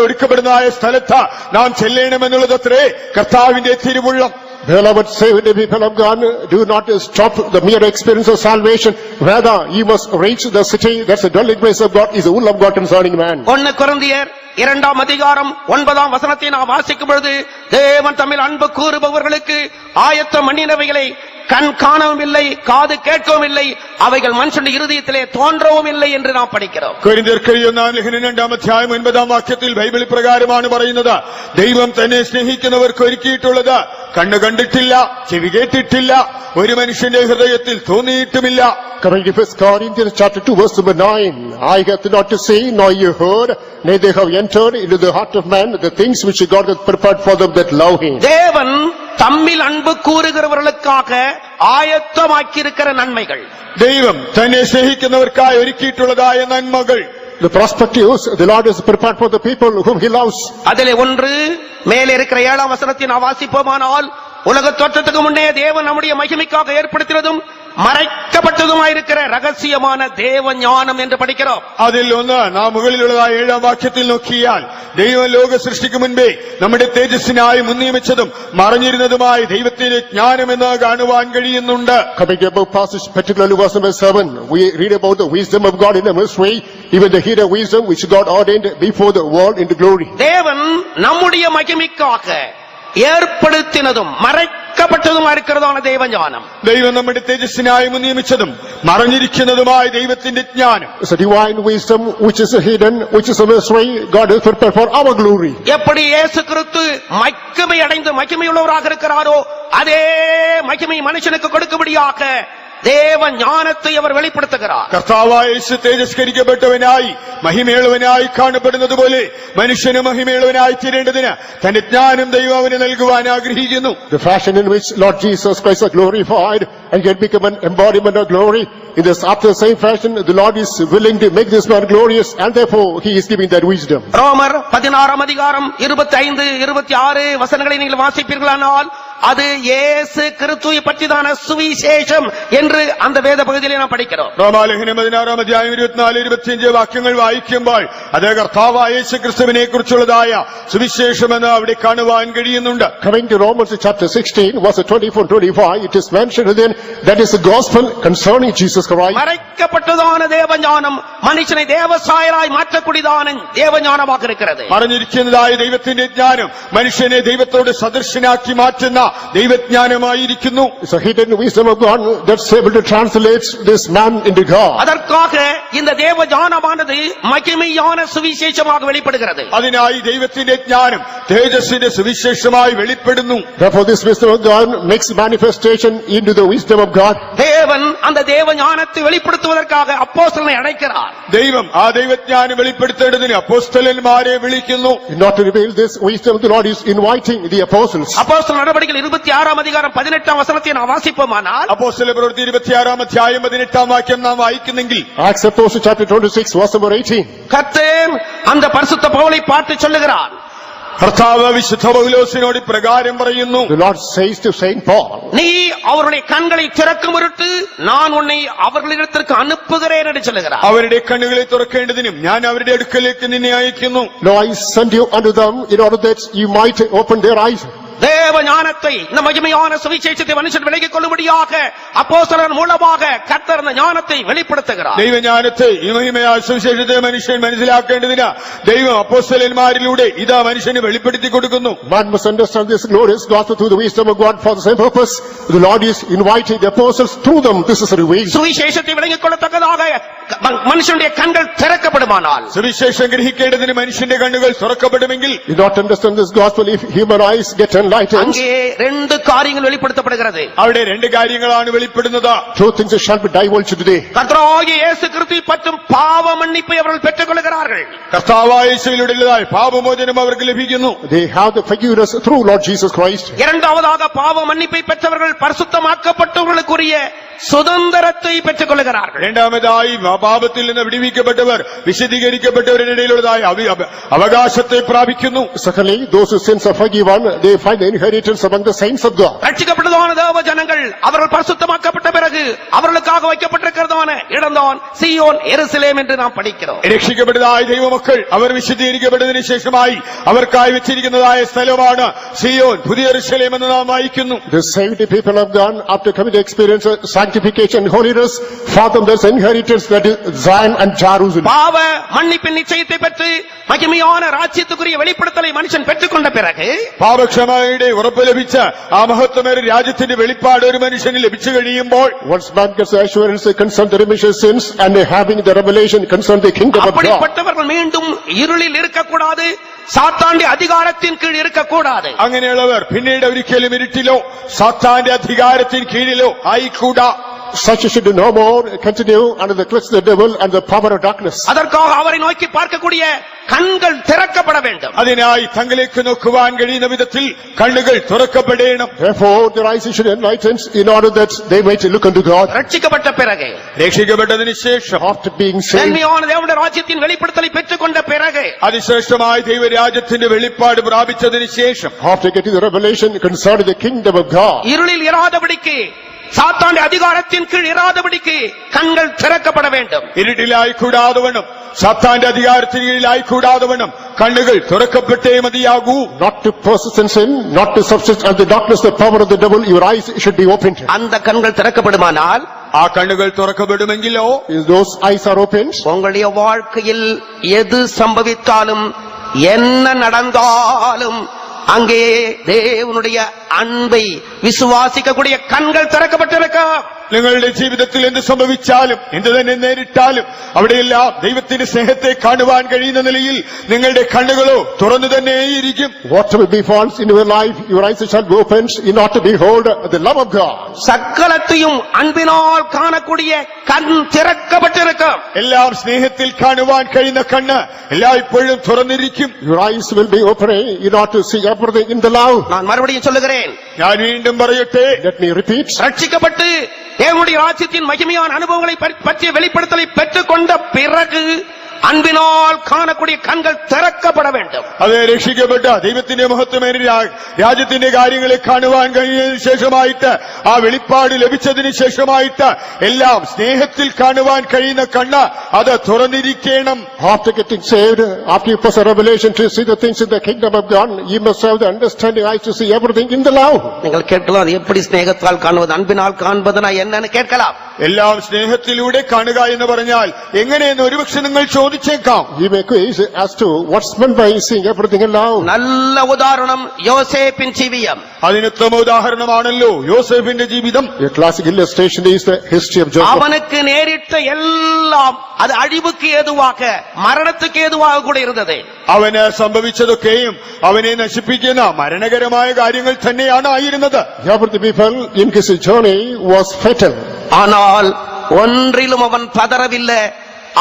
ഒരുക്കപ്പെടുന്നതായ സ്ഥലത്ത് നാം ചെല്ലണമെന്നുള്ളതത്രേ കർത്താവിന്റെ തിരുവുള്ളം. Beloved, saved people of God, do not stop the mere experience of salvation. Rather, you must reach the city, that's the dwelling place of God, is the will of God concerning man. 1 கொரிந்தியர் 2 அதிகாரம் 9 வசனத்தை நாம் வாசிக்கும் பொழுது தேவன் தம்மில் அன்பு கூறுபவர்களுக்கு ஆயத்தம் பண்ணினவைகளை கண் காணவும் இல்லை, காது கேட்கவும் இல்லை, அவைகள் மனுஷனுடைய இருதயத்திலே தோன்றவும் இல்லை என்று நாம் படிக்கிறோம். കൊരിന്ത്യർക്ക് 2 അധ്യായം 9 വാക്യത്തിൽ ബൈബിൾ പ്രകാരമാണ് പറയുന്നത്, ദൈവം തന്നെ സ്നേഹിക്കുന്നവർക്ക് ഒരുക്കിയിട്ടുള്ളത് കണ്ണു കണ്ടിട്ടില്ല, ചെവി കേട്ടിട്ടില്ല, ഒരു മനുഷ്യന്റെ ഹൃദയത്തിൽ തോന്നിയിട്ടുമില്ല. Coming to 1 Corinthians chapter 2 verse number 9, I hath not to say, nor you heard, neither have entered into the heart of man the things which God hath prepared for them that love him. தேவன் தம்மில் அன்பு கூறுகிறவர்களுக்காக ஆயத்தமாக்கியிருக்கிற நன்மைகள், ദൈവം തന്നെ സ്നേഹിക്കുന്നവർക്കായി ഒരുക്കിയിട്ടുള്ളതായ നന്മകൾ, The perspectives the Lord has prepared for the people whom he loves. அதிலே ஒன்று மேலே இருக்கிற 7 வசனத்தை நாம் வாசிப்போமானால், உலக தோற்றத்துக்கு முன்னே தேவன் நம்முடைய மகிமைக்காக ஏற்படுத்தினதும் மறைக்கப்பட்டதுமாயிருக்கிற ரகசியமான தேவ ஞானம் என்று படிக்கிறோம். അതിൽ ഒന്ന് നാം മുകളിലുള്ളതായ 7 വാക്യത്തിൽ നോക്കിയാൽ, ദൈവം ലോക സൃഷ്ടിക്ക് മുൻപേ നമ്മുടെ തേജസ്സിനായി മുൻനിയമിച്ചതും മറഞ്ഞിരുന്നതുമായ ദൈവത്തിന്റെ ജ്ഞാനമെന്ന് കാണുവാൻ കഴിയുന്നുണ്ട്. Coming to above passage, particularly verse number 7, we read about the wisdom of God in a mystery, even the hidden wisdom which God ordained before the world into glory. தேவன் நம்முடைய மகிமைக்காக ஏற்படுத்தினதும் மறைக்கப்பட்டதுமா இருக்கிறதான தேவ ஞானம், ദൈവം നമ്മുടെ തേജസ്സിനായി മുൻനിയമിച്ചതും മറഞ്ഞിരിക്കുന്നതുമായ ദൈവത്തിന്റെ ജ്ഞാനം, It's a divine wisdom which is hidden, which is a mystery God has prepared for our glory. எப்படி இயேசு கிறிஸ்து மகிமை அடைந்து மகிமையுள்ளவராக இருக்கிறாரோ அதே மகிமை மனுஷனுக்கு கொடுக்கும்படியாக தேவ ஞானத்தை அவர் வெளிப்படுத்துகிறார். കർത്താവായ യേശു തേജസ്കരിക്കപ്പെട്ടവനായി മഹിമയുള്ളവനായി കാണപ്പെടുന്നത് പോലെ മനുഷ്യന് മഹിമയുള്ളവനായി തീരേണ്ടതിന് തന്റെ ജ്ഞാനം ദൈവം അവന് നൽകുവാൻ ആഗ്രഹിക്കുന്നു. The fashion in which Lord Jesus Christ is glorified and can become an embodiment of glory, in this after the same fashion the Lord is willing to make this man glorious, and therefore he is giving that wisdom. ரோமர் 16 அதிகாரம் 25 26 வசனங்களை நீங்கள் வாசிப்பீர்களானால், அது இயேசு கிறிஸ்துவை பற்றிதான சுவிசேஷம் என்று அந்த வேத பகுதியிலே நாம் படிக்கிறோம். റോമാലേഖനം 16 അധ്യായം 24 25 വാക്യങ്ങൾ വായിക്കുമ്പോൾ അത് കർത്താവായ യേശു ക്രിസ്തുവിനെ കുറിച്ചുള്ളതായ സുവിശേഷമെന്ന് അവിടെ കാണുവാൻ കഴിയുന്നുണ്ട്. Coming to Romans chapter 16 verse 24 25, it is mentioned then that is the gospel concerning Jesus Christ. மறைக்கப்பட்டதான தேவ ஞானம் மனுஷனை தேவசாயராய் மாற்றக்கூடியதான தேவ ஞானமாக இருக்கிறது. മറഞ്ഞിരിക്കുന്നതായ ദൈവത്തിന്റെ ജ്ഞാനം മനുഷ്യനെ ദൈവത്തോട് സദൃശനാക്കി മാറ്റുന്ന ദൈവജ്ഞാനമായിരിക്കുന്നു. It's a hidden wisdom of God that's able to translate this man into God. அதற்காக இந்த தேவ ஞானமானது மகிமையான சுவிசேஷமாக வெளிப்படுகிறது. അതിനായി ദൈവത്തിന്റെ ജ്ഞാനം തേജസ്സിന്റെ സുവിശേഷമായി വെളിപ്പെടുന്നു. Therefore this wisdom of God makes manifestation into the wisdom of God. தேவன் அந்த தேவ ஞானத்தை வெளிப்படுத்துவதற்காக அப்போஸ்தலனை அழைக்கிறார். ദൈവം ആ ദൈവജ്ഞാനം വെളിപ്പെടുത്തേണ്ടതിന് അപ്പോസ്തലന്മാരെ വിളിക്കുന്നു. Not to reveal this wisdom, the Lord is inviting the apostles. அப்போஸ்தல நடவடிக்கைகள் 26 அதிகாரம் 18 வசனத்தை நாம் வாசிப்போமானால், അപ്പോസ്തല പ്രവൃത്തി 26 അധ്യായം 18 വാക്യം നാം വായിക്കുന്നെങ്കിൽ, Acts of Apostles chapter 26 verse number 18. கர்த்தர் அந்த பரிசுத்த பவுலை பார்த்து சொல்லுகிறார், കർത്താവ് വിശുദ്ധ പൗലോസിനോട് പ്രകാരം പറയുന്നു, The Lord says to Saint Paul, நீ அவருடைய கண்களை திறக்கும் பொருட்டு நான் உன்னை அவர்களிடத்திற்கு அனுப்புகிறேன் என்று சொல்லுகிறார். അവരുടെ കണ്ണുകളെ തുറക്കേണ്ടതിനും ഞാൻ അവരുടെ അടുക്കലേക്ക് നിന്നെ അയക്കുന്നു. Now I send you unto them in order that you might open their eyes. தேவ ஞானத்தை, இந்த மகிமையான சுவிசேஷத்தை மனுஷன் விலகிக் கொள்ளும்படியாக அப்போஸ்தலர் மூலமாக கர்த்தர் அந்த ஞானத்தை வெளிப்படுத்துகிறார். ദൈവജ്ഞാനത്തെ ഈ മഹിമയായ സുവിശേഷത്തെ മനുഷ്യൻ മനസ്സിലാക്കേണ്ടതിന് ദൈവം അപ്പോസ്തലന്മാരിലൂടെ ഇതാ മനുഷ്യന് വെളിപ്പെടുത്തി കൊടുക്കുന്നു. Man must understand this glorious gospel through the wisdom of God for the same purpose. The Lord is inviting the apostles through them. This is revealed. சுவிசேஷத்தை விலகிக் கொள்ளத்தக்கதாக மனுஷனுடைய கண்கள் திறக்கப்படுமானால், സുവിശേഷം ഗ്രഹിക്കേണ്ടതിന് മനുഷ്യന്റെ കണ്ണുകൾ തുറക്കപ്പെടുമെങ്കിൽ, You not understand this gospel if human eyes get enlightened. அங்கே 2 காரியங்கள் வெளிப்படுத்தப்படுகிறது. അവിടെ രണ്ട് കാര്യങ്ങളാണ് വെളിപ്പെടുന്നത്. Two things shall be divulged today. கர்த்தராகிய இயேசு கிறிஸ்துவை பற்றும் பாவ மன்னிப்பை அவர்கள் பெற்றுக் கொள்கிறார்கள். കർത്താവായ യേശുവിലൂടെയുള്ളതായ പാപമോചനം അവർക്ക് ലഭിക്കുന്നു. They have the forgiveness through Lord Jesus Christ. இரண்டாவதாக பாவ மன்னிப்பை பெற்றவர்கள் பரிசுத்தமாக்கப்பட்டவர்களுக்குரிய சுதந்திரத்தை பெற்றுக் கொள்கிறார்கள். രണ്ടാമതായി പാപത്തിൽ നിന്ന് വിടുവിക്കപ്പെട്ടവർ വിശദീകരിക്കപ്പെട്ടവരുടെ ഇടയിലുള്ളതായ അവകാശത്തെ പ്രാപിക്കുന്നു. Secondly, those whose sins are forgiven, they find an inheritance among the saints of God. ரட்சிக்கப்பட்டதான தேவ ஜனங்கள் அவர்கள் பரிசுத்தமாக்கப்பட்ட பிறகு அவர்களுக்காக வைக்கப்பட்டிருக்கிறதான இடம்தான் சீயோன் எருசலேம் என்று நாம் படிக்கிறோம். രക്ഷിക്കപ്പെട്ടതായ ദൈവമക്കൾ അവർ വിശുദ്ധീകരിക്കപ്പെട്ടതിന് ശേഷമായി അവർക്കായി വെച്ചിരിക്കുന്നതായ സ്ഥലമാണ് സിയോൻ, പുതിയ യെരൂശലേം എന്ന് നാം വായിക്കുന്നു. The saved people of God, after coming to experience sanctification and holiness, fathom this inheritance that is Zion and Jerusalem. பாவ மன்னிப்பின் நிச்சயத்தை பெற்று மகிமையான ராஜ்யத்துக்குரிய வெளிப்படுத்தலை மனுஷன் பெற்றுக்கொண்ட பிறகு പാപക്ഷമയുടെ ഉറപ്പ് ലഭിച്ച ആ മഹത്വമേറിയ രാജ്യത്തിന്റെ വെളിപ്പാട് ഒരു മനുഷ്യന് ലഭിച്ചു കഴിയുമ്പോൾ, Once man gets the assurance concerning the remission of sins and having the revelation concerning the kingdom of God, அப்படிப்பட்டவர்கள் மீண்டும் இருளில் இருக்கக்கூடாது, സാത്താന്റെ അധികാരത്തിൻ കീഴിൽ இருக்கக்கூடாது. അങ്ങനെയുള്ളവർ പിന്നീട് ഒരിക്കലും ഇരുട്ടിലോ സാത്താന്റെ അധികാരത്തിന് കീഴിലോ ആയിക്കൂടാ. such should no more continue under the clutch of the devil and the power of darkness. அதற்காக அவரை நோக்கி பார்க்கக்கூடிய கண்கள் திறக்கப்பட வேண்டும். അതിനായി തങ്ങളിലേക്ക് നോക്കുവാൻ കഴിയുന്ന വിധത്തിൽ കണ്ണുകൾ തുറക്കപ്പെടണം. Therefore their eyes should enlighten in order that they might look unto God. ரட்சிக்கப்பட்ட பிறகு, രക്ഷിക്കപ്പെട്ടതിന് ശേഷം, After being saved, நன்மையான தேவனுடைய ராஜ்யத்தின் வெளிப்படுத்தலை பெற்றுக்கொண்ட பிறகு, അതിശ്രേഷ്ഠമായ ദൈവരാജ്യത്തിന്റെ വെളിപ്പാട് പ്രാപിച്ചതിന് ശേഷം, after getting the revelation concerning the kingdom of God, இருளில் இராதபடிக்கு, சாத்தாന്റെ அதிகாரத்தின் கீழ் இராதபடிக்கு கண்கள் திறக்கப்பட வேண்டும். ഇരുട്ടിലായിക്കൂടാതവണ്ണം സാത്താന്റെ അധികാരത്തിന് കീഴിലായിക്കൂടാതവണ്ണം കണ്ണുകൾ തുറക്കപ്പെട്ടേ മതിയാകൂ. not to persist in sin, not to subsist under the darkness, the power of the devil, your eyes should be opened. அந்த கண்கள் திறக்கப்படுமானால், ആ കണ്ണുകൾ തുറക്കപ്പെടുമെങ്കിലോ, If those eyes are opened, உங்களுடைய வாழ்க்கையில் எது சம்பவித்தாலும் என்ன நடந்தாலும் அங்கே தேவனுடைய அன்பை விசுவாசிக்கக்கூடிய கண்கள் திறக்கப்பட்டிருக்கும். നിങ്ങളുടെ ജീവിതത്തിൽ എന്ത് സംഭവിച്ചാലും എന്ത് തന്നെ നേരിട്ടാലും അവിടെയെല്ലാം ദൈവത്തിന്റെ സ്നേഹത്തെ കാണുവാൻ കഴിയുന്ന നിലയിൽ നിങ്ങളുടെ കണ്ണുകളോ തുറന്നു തന്നെയിരിക്കും. whatever befalls in your life, your eyes shall be opened in order to behold the love of God. சகலத்தையும் அன்பினால் காணக்கூடிய கண் திறக்கப்பட்டிருக்கும். എല്ലാം സ്നേഹത്തിൽ കാണുവാൻ കഴിയുന്ന കണ്ണ് എല്ലായ്പ്പോഴും തുറന്നിരിക്കും. Your eyes will be open in order to see everything in the love. நான் மறுபடியும் சொல்லுகிறேன், ഞാൻ വീണ്ടും പറയട്ടെ, Let me repeat. ரட்சிக்கப்பட்டு தேவனுடைய ராஜ்யத்தின் மகிமையான அனுபவங்களை பற்றிய வெளிப்படுத்தலை பெற்றுக்கொண்ட பிறகு അൻപിനാൽ കാണக்கூடிய കണ്ണുകൾ തിറക്കപ്പെട வேண்டும். അതെ, രക്ഷിക്കപ്പെട്ട ദൈവത്തിന്റെ മഹത്വമേറിയ രാജ്യത്തിന്റെ കാര്യങ്ങളെ കാണുവാൻ കഴിഞ്ഞതിന് ശേഷമായിട്ട്, ആ വെളിപ്പാട് ലഭിച്ചതിന് ശേഷമായിട്ട് എല്ലാം സ്നേഹത്തിൽ കാണുവാൻ കഴിയുന്ന കണ്ണ് അത് തുറന്നിരിക്കണം. After getting saved, after you possess a revelation to see the things in the kingdom of God, you must have the understanding eyes to see everything in the love. நீங்கள் கேட்கலாம், அது எப்படி ஸ்நேகத்தால் காணுவது, அன்பினால் காண்பதுனா என்னன்னு கேட்கலாம். എല്ലാം സ്നേഹത്തിലൂടെ കാണുക എന്ന് പറഞ്ഞാൽ എങ്ങനെയെന്ന് ഒരുപക്ഷെ നിങ്ങൾ ചോദിച്ചേക്കാം. You may quiz as to what's meant by seeing everything in love. நல்ல உதாரணம் யோசேப்பின் ஜீவியம். അതിനുത്തമ ഉദാഹരണമാണല്ലോ യോസേഫിന്റെ ജീവിതം. A classic illustration is the history of Joseph. அவனுக்கு நேரிட்ட எல்லாம் அது அழிவுக்கு ஏதுவாக, மரணத்துக்கு ஏதுவாக கூட இருந்தது. അവന് സംഭവിച്ചതൊക്കെയും അവനെ നശിപ്പിക്കുന്ന മരണകരമായ കാര്യങ്ങൾ തന്നെയാണ് ആയിരുന്നത്. Every people in his journey was fatal. ஆனால் ஒன்றிலும் அவன் பதறவில்லை.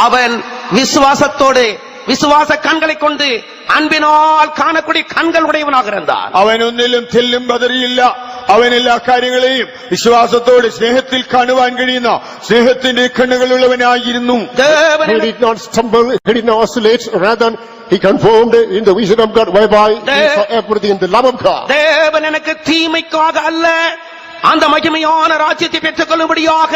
அவன் விசுவாசத்தோடு, விசுவாச கண்களை கொண்டு அன்பினால் കാണக்கூடிய കണ്ണുകൾ ഉടയവനാக இருந்தான். അവനൊന്നിലും തെല്ലും പതറിയില്ല. അവൻ എല്ലാ കാര്യങ്ങളെയും വിശ്വാസത്തോടെ സ്നേഹത്തിൽ കാണുവാൻ കഴിയുന്ന സ്നേഹത്തിന്റെ കണ്ണുകളുള്ളവനായിരുന്നു. He did not stumble, he did not oscillate, rather he conformed in the vision of God, whereby he saw everything in the love of God. தேவன் எனக்கு தீமைக்காக அல்ல, அந்த மகிமையான ராஜ்யத்தை பெற்றுக் கொள்ளும்படியாக,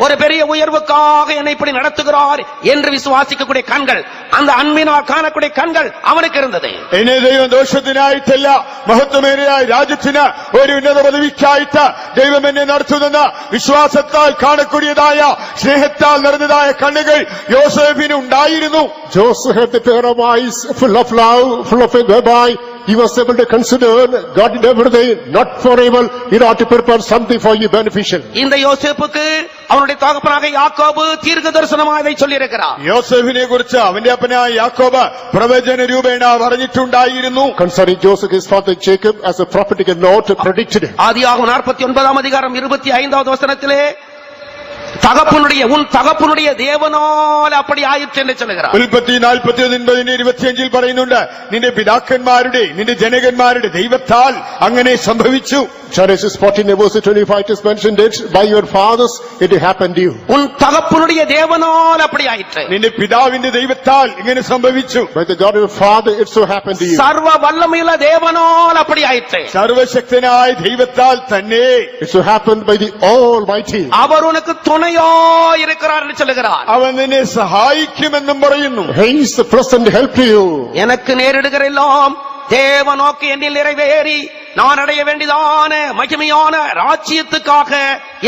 ஒரு பெரிய உயர்வுக்காக என்னை இப்படி நடத்துகிறார் என்று விசுவாசிக்கக்கூடிய கண்கள், அந்த அன்பினால் കാണக்கூடிய കണ്ണുകൾ അവനക്ക് இருந்தது. എന്നെ ദൈവം ദോഷത്തിനായിട്ടല്ല, മഹത്വമേറിയ രാജ്യത്തിന് ഒരു ഉന്നത പദവിക്കായിട്ട് ദൈവം എന്നെ നടത്തുന്നെന്ന് വിശ്വാസത്താൽ കാണக்கூடிയതായ സ്നേഹത്താൽ നിറഞ്ഞതായ കണ്ണുകൾ യോസേഫിന് ഉണ്ടായിരുന്നു. Joseph had the pair of eyes full of love, full of faith, whereby he was able to consider God in everything, not for evil, in order to prepare something for you beneficial. இந்த யோசேப்புக்கு அவனுடைய தகப்பனாக யாக்கோபு தீர்க்க தரிசனமாக இதை சொல்லி இருக்கிறார். യോസേഫിനെ കുറിച്ച് അവന്റെ അപ്പനായ യാക്കോബ് പ്രവചന രൂപേണ പറഞ്ഞിട്ടുണ്ടായിരുന്നു. Concerning Joseph, his father Jacob, as a prophetical note predicted. ஆதியாகமம் 49 அதிகாரம் 25வது வசனத்திலே உன் தகப்பனுடைய தேவனால் அப்படி ஆயிற்று என்று சொல்லுகிறார். ഉൽപ്പത്തി 41:25 പറയുന്നുണ്ട്, നിന്റെ പിതാക്കന്മാരുടെ നിന്റെ ജനകന്മാരുടെ ദൈവത്താൽ അങ്ങനെ സംഭവിച്ചു. Genesis 14 verse 25 is mentioned it, by your fathers it happened to you. உன் தகப்பனுடைய தேவனால் அப்படி ஆயிற்று. നിന്റെ പിതാവിന്റെ ദൈവത്താൽ ഇങ്ങനെ സംഭവിച്ചു. By the God of your father it so happened to you. சர்வ வல்லமையுள்ள தேவனால் அப்படி ஆயிற்று. സർവശക്തനായ ദൈവത്താൽ തന്നെ It so happened by the Almighty. அவர் உனக்கு துணையாய் இருக்கிறார் என்று சொல்லுகிறார். അവൻ നിന്നെ സഹായിക്കുമെന്നും പറയുന്നു. He is the present help to you. எனக்கு நேரிடுகிற எல்லாம் தேவ நோக்கு என்னில் நிறைவேறி நான் அடைய வேண்டியதான மகிமையான ராஜ்யத்துக்காக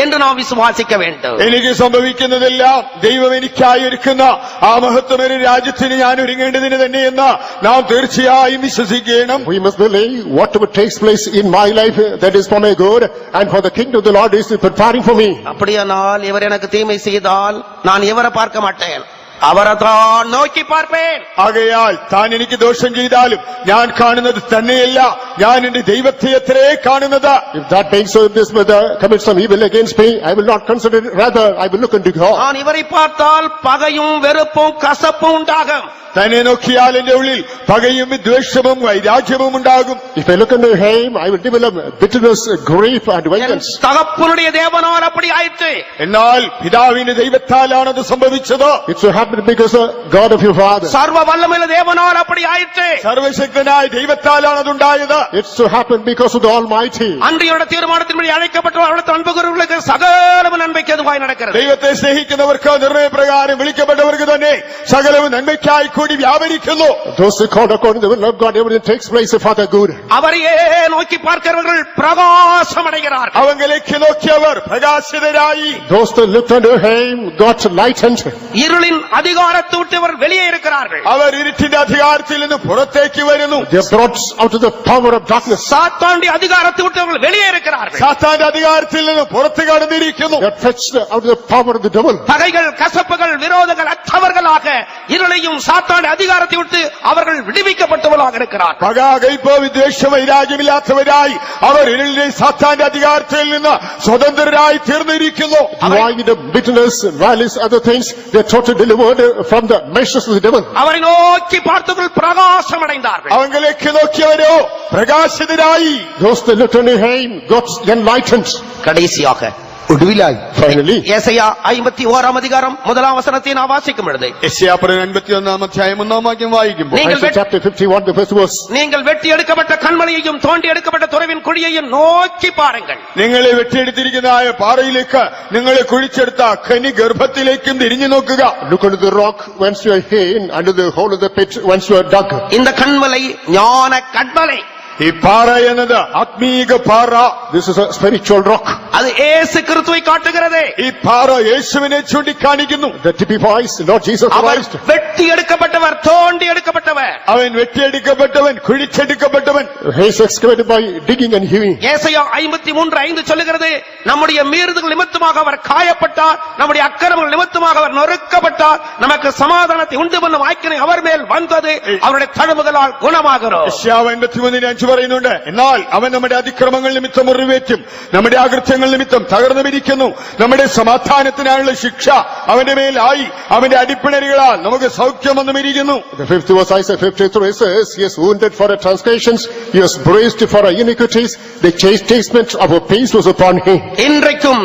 என்று நாம் விசுவாசிக்க வேண்டும். എനിക്ക് സംഭവിക്കുന്നതെല്ലാം ദൈവം എനിക്കായി ഒരുക്കുന്ന ആ മഹത്വമേറിയ രാജ്യത്തിന് ഞാൻ ഒരുങ്ങേണ്ടതിന് തന്നെയെന്ന് നാം തീർച്ചയായും വിശ്വസിക്കണം. We must believe whatever takes place in my life, that is for my good, and for the kingdom of the Lord is preparing for me. அப்படியானால் இவர் எனக்கு தீமை செய்தால் நான் இவரை பார்க்க மாட்டேன், அவரை தான் நோக்கி பார்ப்பேன். ആകയാൽ താൻ എനിക്ക് ദോഷം ചെയ്താലും ഞാൻ കാണുന്നത് തന്നെയല്ല, ഞാൻ എന്റെ ദൈവത്തെ എത്രേ കാണുന്നത്. If that being so, if this brother commits some evil against me, I will not consider it, rather I will look unto God. நான் இவரை பார்த்தால் பகையும் வெறுப்பும் கசப்பும் உண்டாகும். തന്നെ നോക്കിയാൽ എന്റെ ഉള്ളിൽ പകയും വിദ്വേഷവും വൈരാഗ്യവും ഉണ്ടാകും. If I look unto him, I will develop bitterness, grief and vengeance. தகப்பனுடைய தேவனால் அப்படி ஆயிற்று. എന്നാൽ പിതാവിന്റെ ദൈവത്താലാണ് അത് സംഭവിച്ചത്. It so happened because of God of your father. சர்வ வல்லமையுள்ள தேவனால் அப்படி ஆயிற்று. സർവശക്തനായ ദൈവത്താലാണ് അതുണ്ടായത്. It so happened because of the Almighty. அன்றையோட தீர்மானத்தின்படி அழைக்கப்பட்ட அவருடைய அன்புகளுக்கு சகலமும் நன்மைக்கு அதுவாய் நடக்கிறது. ദൈവത്തെ സ്നേഹിക്കുന്നവർക്ക് നിർണയപ്രകാരം വിളിക്കപ്പെട്ടവർക്ക് തന്നെ സകലവും നന്മയ്ക്കായി കൂടി വ്യാപരിക്കുന്നു. Those who called according to the will of God, everything takes place for their good. அவரையே நோக்கி பார்க்கிறவர்கள் பிரகாசம் அடைகிறார்கள். അവങ്കിലേക്ക് നോക്കിയവർ പ്രകാശിതരായി. Those that looked unto him got lightened. இருளின் அதிகாரத்தை விட்டு அவர் வெளியே இருக்கிறார்கள். അവർ ഇരുട്ടിന്റെ അധികാരത്തിൽ നിന്ന് പുറത്തേക്ക് വരുന്നു. They are brought out of the power of darkness. சாத்தானுடைய அதிகாரத்தை விட்டு அவர்கள் வெளியே இருக்கிறார்கள். സാത്താന്റെ അധികാരത്തിൽ നിന്ന് പുറത്തു കടന്നിരിക്കുന്നു. They are fetched out of the power of the devil. பகைகள் கசப்புகள் விரோதங்கள் அற்றவர்களாக இருளையும் சாத்தானுடைய அதிகாரத்தை விட்டு அவர்கள் விடுவிக்கப்பட்டவர்களாக இருக்கிறார். പക, കയ്പ്, വിദ്വേഷ, വൈരാഗ്യമില്ലാത്തവരായി അവർ ഇരുളിലെ സാത്താന്റെ അധികാരത്തിൽ നിന്ന് സ്വതന്ത്രരായി തീർന്നിരിക്കുന്നു. Divided of bitterness, malice, other things, they are totally delivered from the meshes of the devil. அவரை நோக்கி பார்த்தவர்கள் பிரகாசம் அடைந்தார்கள். അവങ്കിലേക്ക് നോക്കിയവരോ പ്രകാശിതരായി. Those that looked unto him got enlightened. கடைசியாக ഒടുവിലായി, finally, യേശയ്യാ 51 அதிகாரம் 1 வசனத்தை நாம் வாசிக்கும் பொழுது യെശയ്യാപ്രവചനം 51 അധ്യായം 1 വാക്യം വായിക്കുമ്പോൾ, Isaiah chapter 51, the first verse. நீங்கள் வெட்டி எடுக்கப்பட்ட கண்மலையையும் தோண்டி எடுக்கப்பட்ட துறவின் குழியையும் நோக்கி பாருங்கள். നിങ്ങളെ വെട്ടിയെടുത്തിരിക്കുന്നതായ പാറയിലേക്ക്, നിങ്ങളെ കുഴിച്ചെടുത്ത ഖനി ഗർഭത്തിലേക്കും തിരിഞ്ഞു നോക്കുക. Look unto the rock whence you are hidden, under the hole of the pit whence you are dug. இந்த கண்மலை ஞான கண்மலை. ഈ പാറ എന്നത് ആത്മീക പാറ. This is a spiritual rock அது இயேசு கிறிஸ்துவை காட்டுகிறது. ഈ പാറ യേശുവിനെ ചൂണ്ടിക്കാണിക്കുന്നു. that typifies Lord Jesus our Christ. வெட்டி எடுக்கப்பட்டவர், தோண்டி எடுக்கப்பட்டவர். അവൻ വെട്ടിയെടുക്കപ്പെട്ടവൻ, കുഴിച്ചെടുക്കപ്പെട്ടവൻ. He is excavated by digging and hewing. യേശയ്யா 53:5 சொல்லுகிறது, நம்முடைய மீறுதல் நிமித்தமாக அவர் காயப்பட்டார், நம்முடைய அக்கிரமங்கள் நிமித்தமாக அவர் நொறுக்கப்பட்டார், நமக்கு சமாதானத்தை உண்டு பண்ணும் ஆக்கினை அவர் மேல் வந்தது, அவருடைய தழும்புகளால் குணமாகிறோம். യെശയ്യാവ് 53:5 പറയുന്നുണ്ട്, എന്നാൽ അവൻ നമ്മുടെ അതിക്രമങ്ങൾ നിമിത്തം മുറിവേറ്റും, നമ്മുടെ അകൃത്യങ്ങൾ നിമിത്തം തകർന്നുമിരിക്കുന്നു, നമ്മുടെ സമാധാനത്തിനായുള്ള ശിക്ഷ അവന്റെ മേലായി, അവന്റെ അടിപ്പിണരുകളാൽ നമുക്ക് സൗഖ്യം വന്നുമിരിക്കുന്നു. The 5th verse, Isaiah 53 says, He is wounded for our transgressions, He was bruised for our iniquities, the chastisement of our peace was upon Him. இன்றைக்கும்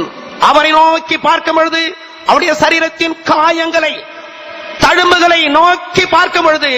அவரை நோக்கி பார்க்கும் பொழுது அவருடைய சரீரத்தின் காயங்களை, தழும்புகளை நோக்கி பார்க்கும் பொழுது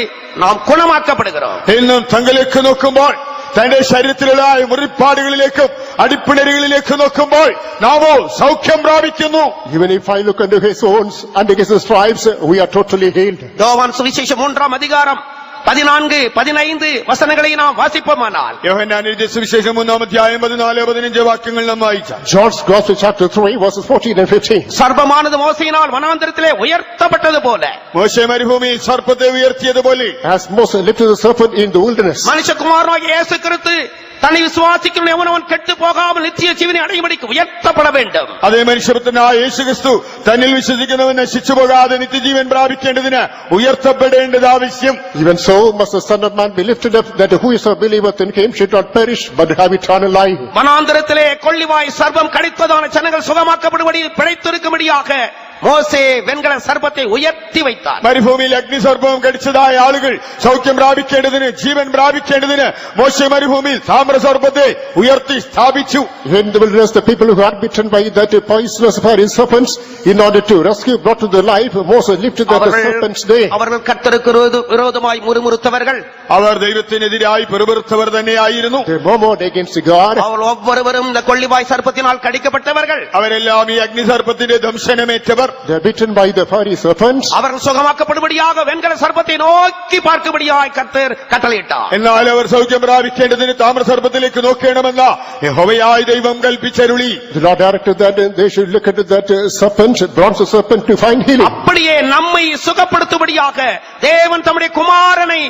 நாம் குணமாக்கப்படுகிறோம். ഇന്നും തങ്ങളിലേക്ക് നോക്കുമ്പോൾ, തന്റെ ശരീരത്തിലുള്ള മുറിപ്പാടുകളിലേക്കും അടിപ്പിണരുകളിലേക്ക് നോക്കുമ്പോൾ നാമോ സൗഖ്യം പ്രാപിക്കുന്നു. Even if I look unto His wounds, under His stripes, we are totally healed. யோவான் சுவிசேஷம் 3 அதிகாரம் 14-15 வசனங்களை நாம் வாசிப்போமானால், യോഹന്നാൻ എഴുതിയ സുവിശേഷം 3 അധ്യായം 14-15 വാക്യങ്ങൾ നാം വായിച്ചാൽ, John's Gospel chapter 3 verses 14 and 15. சர்ப்பமானது மோசையினால் வனாந்தரத்திலே உயர்த்தப்பட்டது போல, മോശെ മരുഭൂമിയിൽ സർപ്പത്തെ ഉയർത്തിയതുപോലെ, As Moses lifted the serpent in the wilderness, மனுஷகுமாரனாகிய இயேசு கிறிஸ்து தன்னை விசுவாசிக்கும் எவனவன் கெட்டு போகாமல் நித்திய ஜீவனை அடையும்படிக்கு உயர்த்தப்பட வேண்டும். അതേ മനുഷ്യപുത്രനായ യേശുക്രിസ്തു തന്നിൽ വിശ്വസിക്കുന്നവൻ നശിച്ചു പോകാതെ നിത്യജീവൻ പ്രാപിക്കേണ്ടതിന് ഉയർത്തപ്പെടേണ്ടത് ആവശ്യം. Even so must the Son of Man be lifted up, that whoever believeth in him should not perish, but have eternal life. வனாந்தரத்திலே கொள்ளிவாய் சர்ப்பம் கடித்ததான ஜனங்கள் சுகமாக்கப்படும்படி பிழைத்திருக்கும்படியாக மோசே வெண்கல சர்ப்பத்தை உயர்த்தி வைத்தார். മരുഭൂമിയിൽ അഗ്നിസർപ്പവും കടിച്ചതായ ആളുകൾ സൗഖ്യം പ്രാപിക്കേണ്ടതിന് ജീവൻ പ്രാപിക്കേണ്ടതിന് മോശെ മരുഭൂമിയിൽ താമ്രസർപ്പത്തെ ഉയർത്തി സ്ഥാപിച്ചു. In the wilderness, the people who are bitten by that poisonous fiery serpents, in order to rescue, brought to the life, Moses lifted that serpent's day. அவர்கள் கர்த்தருக்கு விரோதமாய் முறுமுறுத்தவர்கள், അവർ ദൈവത്തിനെതിരായി പെറുപെറുത്തവർ തന്നെയായിരുന്നു. They murmured against God. அவர்கள் ஒவ்வொருவரும் இந்த கொள்ளிவாய் சர்ப்பத்தினால் கடிக்கப்பட்டவர்கள். അവരെല്ലാം ഈ അഗ്നിസർപ്പത്തിന്റെ ദംശനമേറ്റവർ. They are bitten by the fiery serpents. அவர்கள் சுகமாக்கப்படும்படியாக வெண்கல சர்ப்பத்தை நோக்கி பார்க்கும்படியாய் கர்த்தர் கட்டளையிட்டார். എന്നാൽ അവർ സൗഖ്യം പ്രാപിക്കേണ്ടതിന് താമ്രസർപ്പത്തിലേക്ക് നോക്കണമെന്ന യഹോവയായ ദൈവം കൽപ്പിച്ചരുളി. The Lord directed that they should look at that serpent, bronze serpent, to find healing. அப்படியே நம்மை சுகப்படுத்தும்படியாக தேவன் தம்முடைய குமாரனை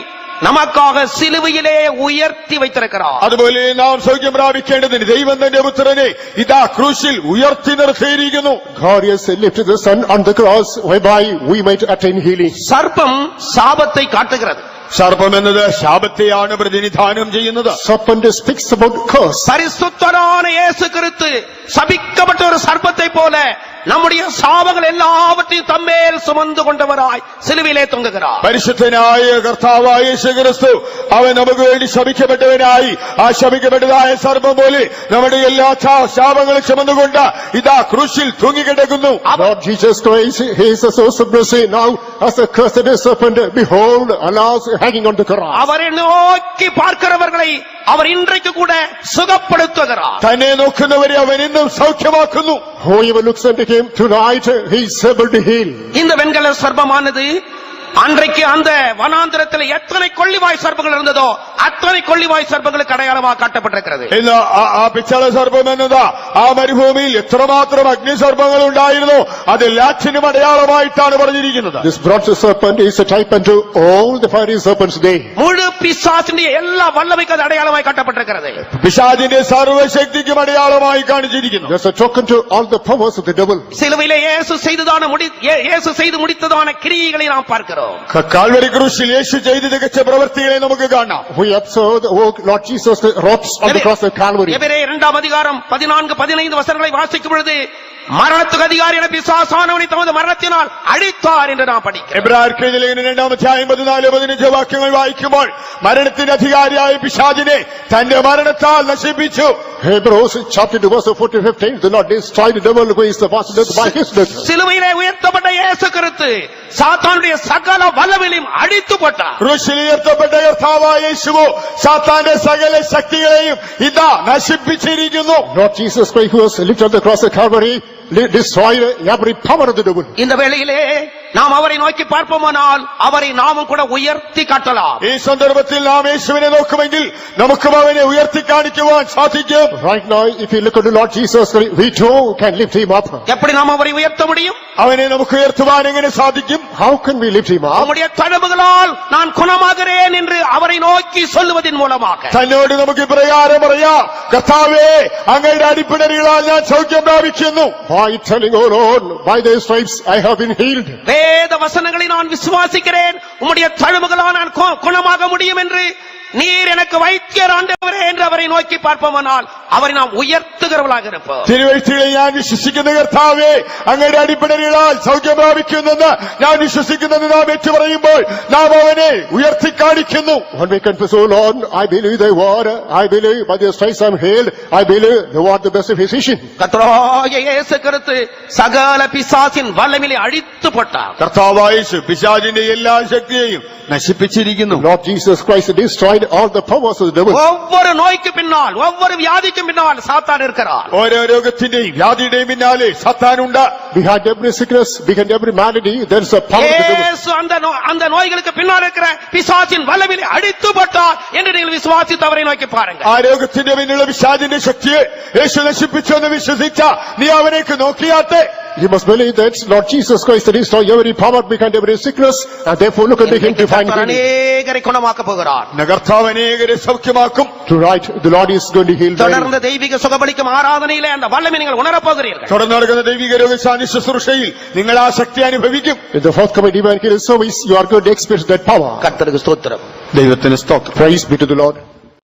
நமக்காக சிலுவையிலே உயர்த்தி வைத்திருக்கிறார். അതുപോലെ നാം സൗഖ്യം പ്രാപിക്കേണ്ടതിന് ദൈവം തന്റെ പുത്രനെ ഇതാ ക്രൂശിൽ ഉയർത്തി നിർത്തിയിരിക്കുന്നു. God has lifted the Son on the cross, whereby we might attain healing. சர்ப்பம் சாபத்தை காட்டுகிறது. സർപ്പം എന്നത് ശാപത്തെയാണ് പ്രതിനിധാനം ചെയ്യുന്നത്. Serpent speaks about curse. பரிசுத்தரான இயேசு கிறிஸ்து சபிக்கப்பட்ட ஒரு சர்ப்பத்தை போல நம்முடைய சாபங்கள் எல்லாவற்றையும் தம்மேல் சுமந்து கொண்டவராய் சிலுவையிலே தொங்குகிறார். പരിശുദ്ധനായ കർത്താവായ യേശുക്രിസ്തു അവൻ നമുക്ക് വേണ്ടി ശപിക്കപ്പെട്ടവനായി ആ ശപിക്കപ്പെട്ടതായ സർപ്പം പോലെ നമ്മുടെ എല്ലാ ശാപങ്ങളും ചുമന്നുകൊണ്ട് ഇതാ ക്രൂശിൽ തൂങ്ങിക്കിടക്കുന്നു. Lord Jesus Christ, he is the source of mercy. Now, as a cursed serpent, behold, alas, hanging on the cross. அவரை நோக்கி பார்க்கிறவர்களை அவர் இன்றைக்கு கூட சுகப்படுத்துகிறார். തന്നെ നോക്കുന്നവരെ അവൻ ഇന്നും സൗഖ്യമാക്കുന്നു. Whoever looks unto him tonight, he is able to heal. இந்த வெண்கல சர்ப்பமானது அன்றைக்கு அந்த வனாந்திரத்தில் எத்தனை கொள்ளிவாய் சர்ப்பங்கள் இருந்ததோ அத்தனை கொள்ளிவாய் சர்ப்பங்களுக்கு அடையாளமாக காட்டப்பட்டிருக்கிறது. ഇന്ന് ആ പിച്ചള സർപ്പം എന്നതാ ആ മരുഭൂമിയിൽ എത്രമാത്രം അഗ്നിസർപ്പങ്ങൾ ഉണ്ടായിരുന്നു അതെല്ലാറ്റിനും അടയാളമായിട്ടാണ് പറഞ്ഞിരിക്കുന്നത്. This bronze serpent is a type unto all the fiery serpents day. முழு பிசாசிന്റെ எல்லா வல்லமைக்கு அது அடையாளமாய் காட்டப்பட்டிருக்கிறது. പിശാചിന്റെ സർവ്വശക്തിക്കും അടയാളമായി കാണിച്ചിരിക്കുന്നു. There's a token to all the powers of the devil. சிலுவையிலே இயேசு செய்து முடித்ததான கிரியைகளை நாம் பார்க்கிறோம். കാൽവരി ക്രൂശിൽ യേശു ചെയ്ത് തികച്ച പ്രവൃത്തികളെ നമുക്ക് കാണാം. We observe the Lord Jesus' wrought on the cross of Calvary. எபிரேயர் 2 அதிகாரம் 14-15 வசனங்களை வாசிக்கும் பொழுது மரணத்துக்கு அதிகாரியான பிசாசானவனை தமது மரணத்தினால் அழித்தார் என்று நாம் படிக்கிறோம். എബ്രായർക്ക് ലേഖനം 2-ാം അധ്യായം 14-15 വാക്യങ്ങൾ വായിക്കുമ്പോൾ മരണത്തിന്റെ അധികാരിയായ പിശാചിനെ തന്റെ മരണത്താൽ നശിപ്പിച്ചു. Hebrews chapter 2 verse 14-15, the Lord destroyed the devil who is the master death by his death. சிலுவையிலே உயர்த்தப்பட்ட இயேசு கிறிஸ்து சாத்தானுடைய சகல வல்லமைகளையும் அழித்து போட்டார். ക്രൂശിൽ ഉയർത്തപ്പെട്ട കർത്താവായ യേശുവോ സാത്താന്റെ സകല ശക്തികളെയും ഇതാ നശിപ്പിച്ചിരിക്കുന്നു. Lord Jesus Christ, who was lifted on the cross of Calvary, destroyed every power of the devil. இந்த வேளையிலே நாம் அவரை நோக்கி பார்ப்போமானால் அவரை நாமும் கூட உயர்த்தி காட்டலாம். ഈ സന്ദർഭത്തിൽ നാം യേശുവിനെ നോക്കുമെങ്കിൽ നമുക്കും അവനെ ഉയർത്തി കാണിക്കുവാൻ സാധിക്കും. Right now, if you look at the Lord Jesus Christ, we too can lift him up. எப்படி நாம் அவரை உயர்த்த முடியும்? അവനെ നമുക്ക് ഉയർത്തുവാൻ എങ്ങനെ സാധിക്കും? How can we lift him up? நம்முடைய தழும்புகளால் நான் குணமாகிறேன் என்று அவரை நோக்கி சொல்லுவதன் மூலமாக. തന്നോട് നമുക്ക് ഇപ്രകാരം പറയാം, കർത്താവേ അങ്ങയുടെ അടിപ്പിണരുകളാൽ ഞാൻ സൗഖ്യം പ്രാപിക്കുന്നു. By telling, oh Lord, by thy stripes I have been healed. வேத வசனங்களை நான் விசுவாசிக்கிறேன், உம்முடைய தழும்புகளால் நான் குணமாக முடியும் என்று நீர் எனக்கு வைத்தியர் ஆண்டவரே என்று அவரை நோக்கி பார்ப்போமானால் அவரை நாம் உயர்த்துகிறவர்களாக இருப்போம். തിരുവെഴുത്തുകളെ ഞാൻ വിശ്വസിക്കുന്ന കർത്താവേ അങ്ങയുടെ അടിപ്പിണരുകളാൽ സൗഖ്യം പ്രാപിക്കുന്നെന്ന് ഞാൻ വിശ്വസിക്കുന്നത് നാം ഏറ്റു പറയുമ്പോൾ നാം അവനെ ഉയർത്തി കാണിക്കുന്നു. When we confess, oh Lord, I believe thy word, I believe by thy stripes I am healed, I believe thou art the best physician. கர்த்தராகிய இயேசு கிறிஸ்து சகல பிசாசின் வல்லமையை அழித்து போட்டார். കർത്താവായ യേശു പിശാചിന്റെ എല്ലാ ശക്തിയെയും നശിപ്പിച്ചിരിക്കുന്നു. Lord Jesus Christ destroyed all the powers of the devil. ஒவ்வொரு நோய்க்கு பின்னால், ஒவ்வொரு வியாதிக்கு பின்னால் சாத்தான் இருக்கிறார். ഓരോ രോഗത്തിന്റെയും വ്യാധിയുടെയും പിന്നാലെ സത്താനുണ്ട്. Behind every sickness, behind every malady, there is a power of the devil. இயேசு அந்த நோய்களுக்கு பின்னால் இருக்கிற பிசாசின் வல்லமையை அழித்து போட்டார் என்று நீங்கள் விசுவாசித்து அவரை நோக்கி பாருங்க. ആ രോഗത്തിന്റെ പിന്നിലുള്ള പിശാചിന്റെ ശക്തിയെ യേശു നശിപ്പിച്ചു എന്ന് വിശ്വസിച്ച നീ അവനേക്ക് നോക്കിയാട്ടെ. You must believe that Lord Jesus Christ that is every power behind every sickness, and therefore look unto him to find கர்த்தர் healing. அநேகரை குணமாக்க போகிறார். കർത്താവ് അനേകരെ സൗഖ്യമാക്കും. Tonight, the Lord is going to heal many. தொடர்ந்து தெய்வீக சுகபலிக்கும் ஆராதனையிலே அந்த வல்லமை நீங்கள் உணரப் போகிறீர்கள். തുടർന്ന് നടക്കുന്ന ദൈവിക രോഗശാന്തി ശുശ്രൂഷയിൽ നിങ്ങൾ ആ ശക്തി അനുഭവിക്കും. In the forthcoming divine healing service, you are going to experience that power. கர்த்தருக்கு ஸ்தோத்திரம். ദൈവത്തിന് സ്തോത്രം. Praise be to the Lord.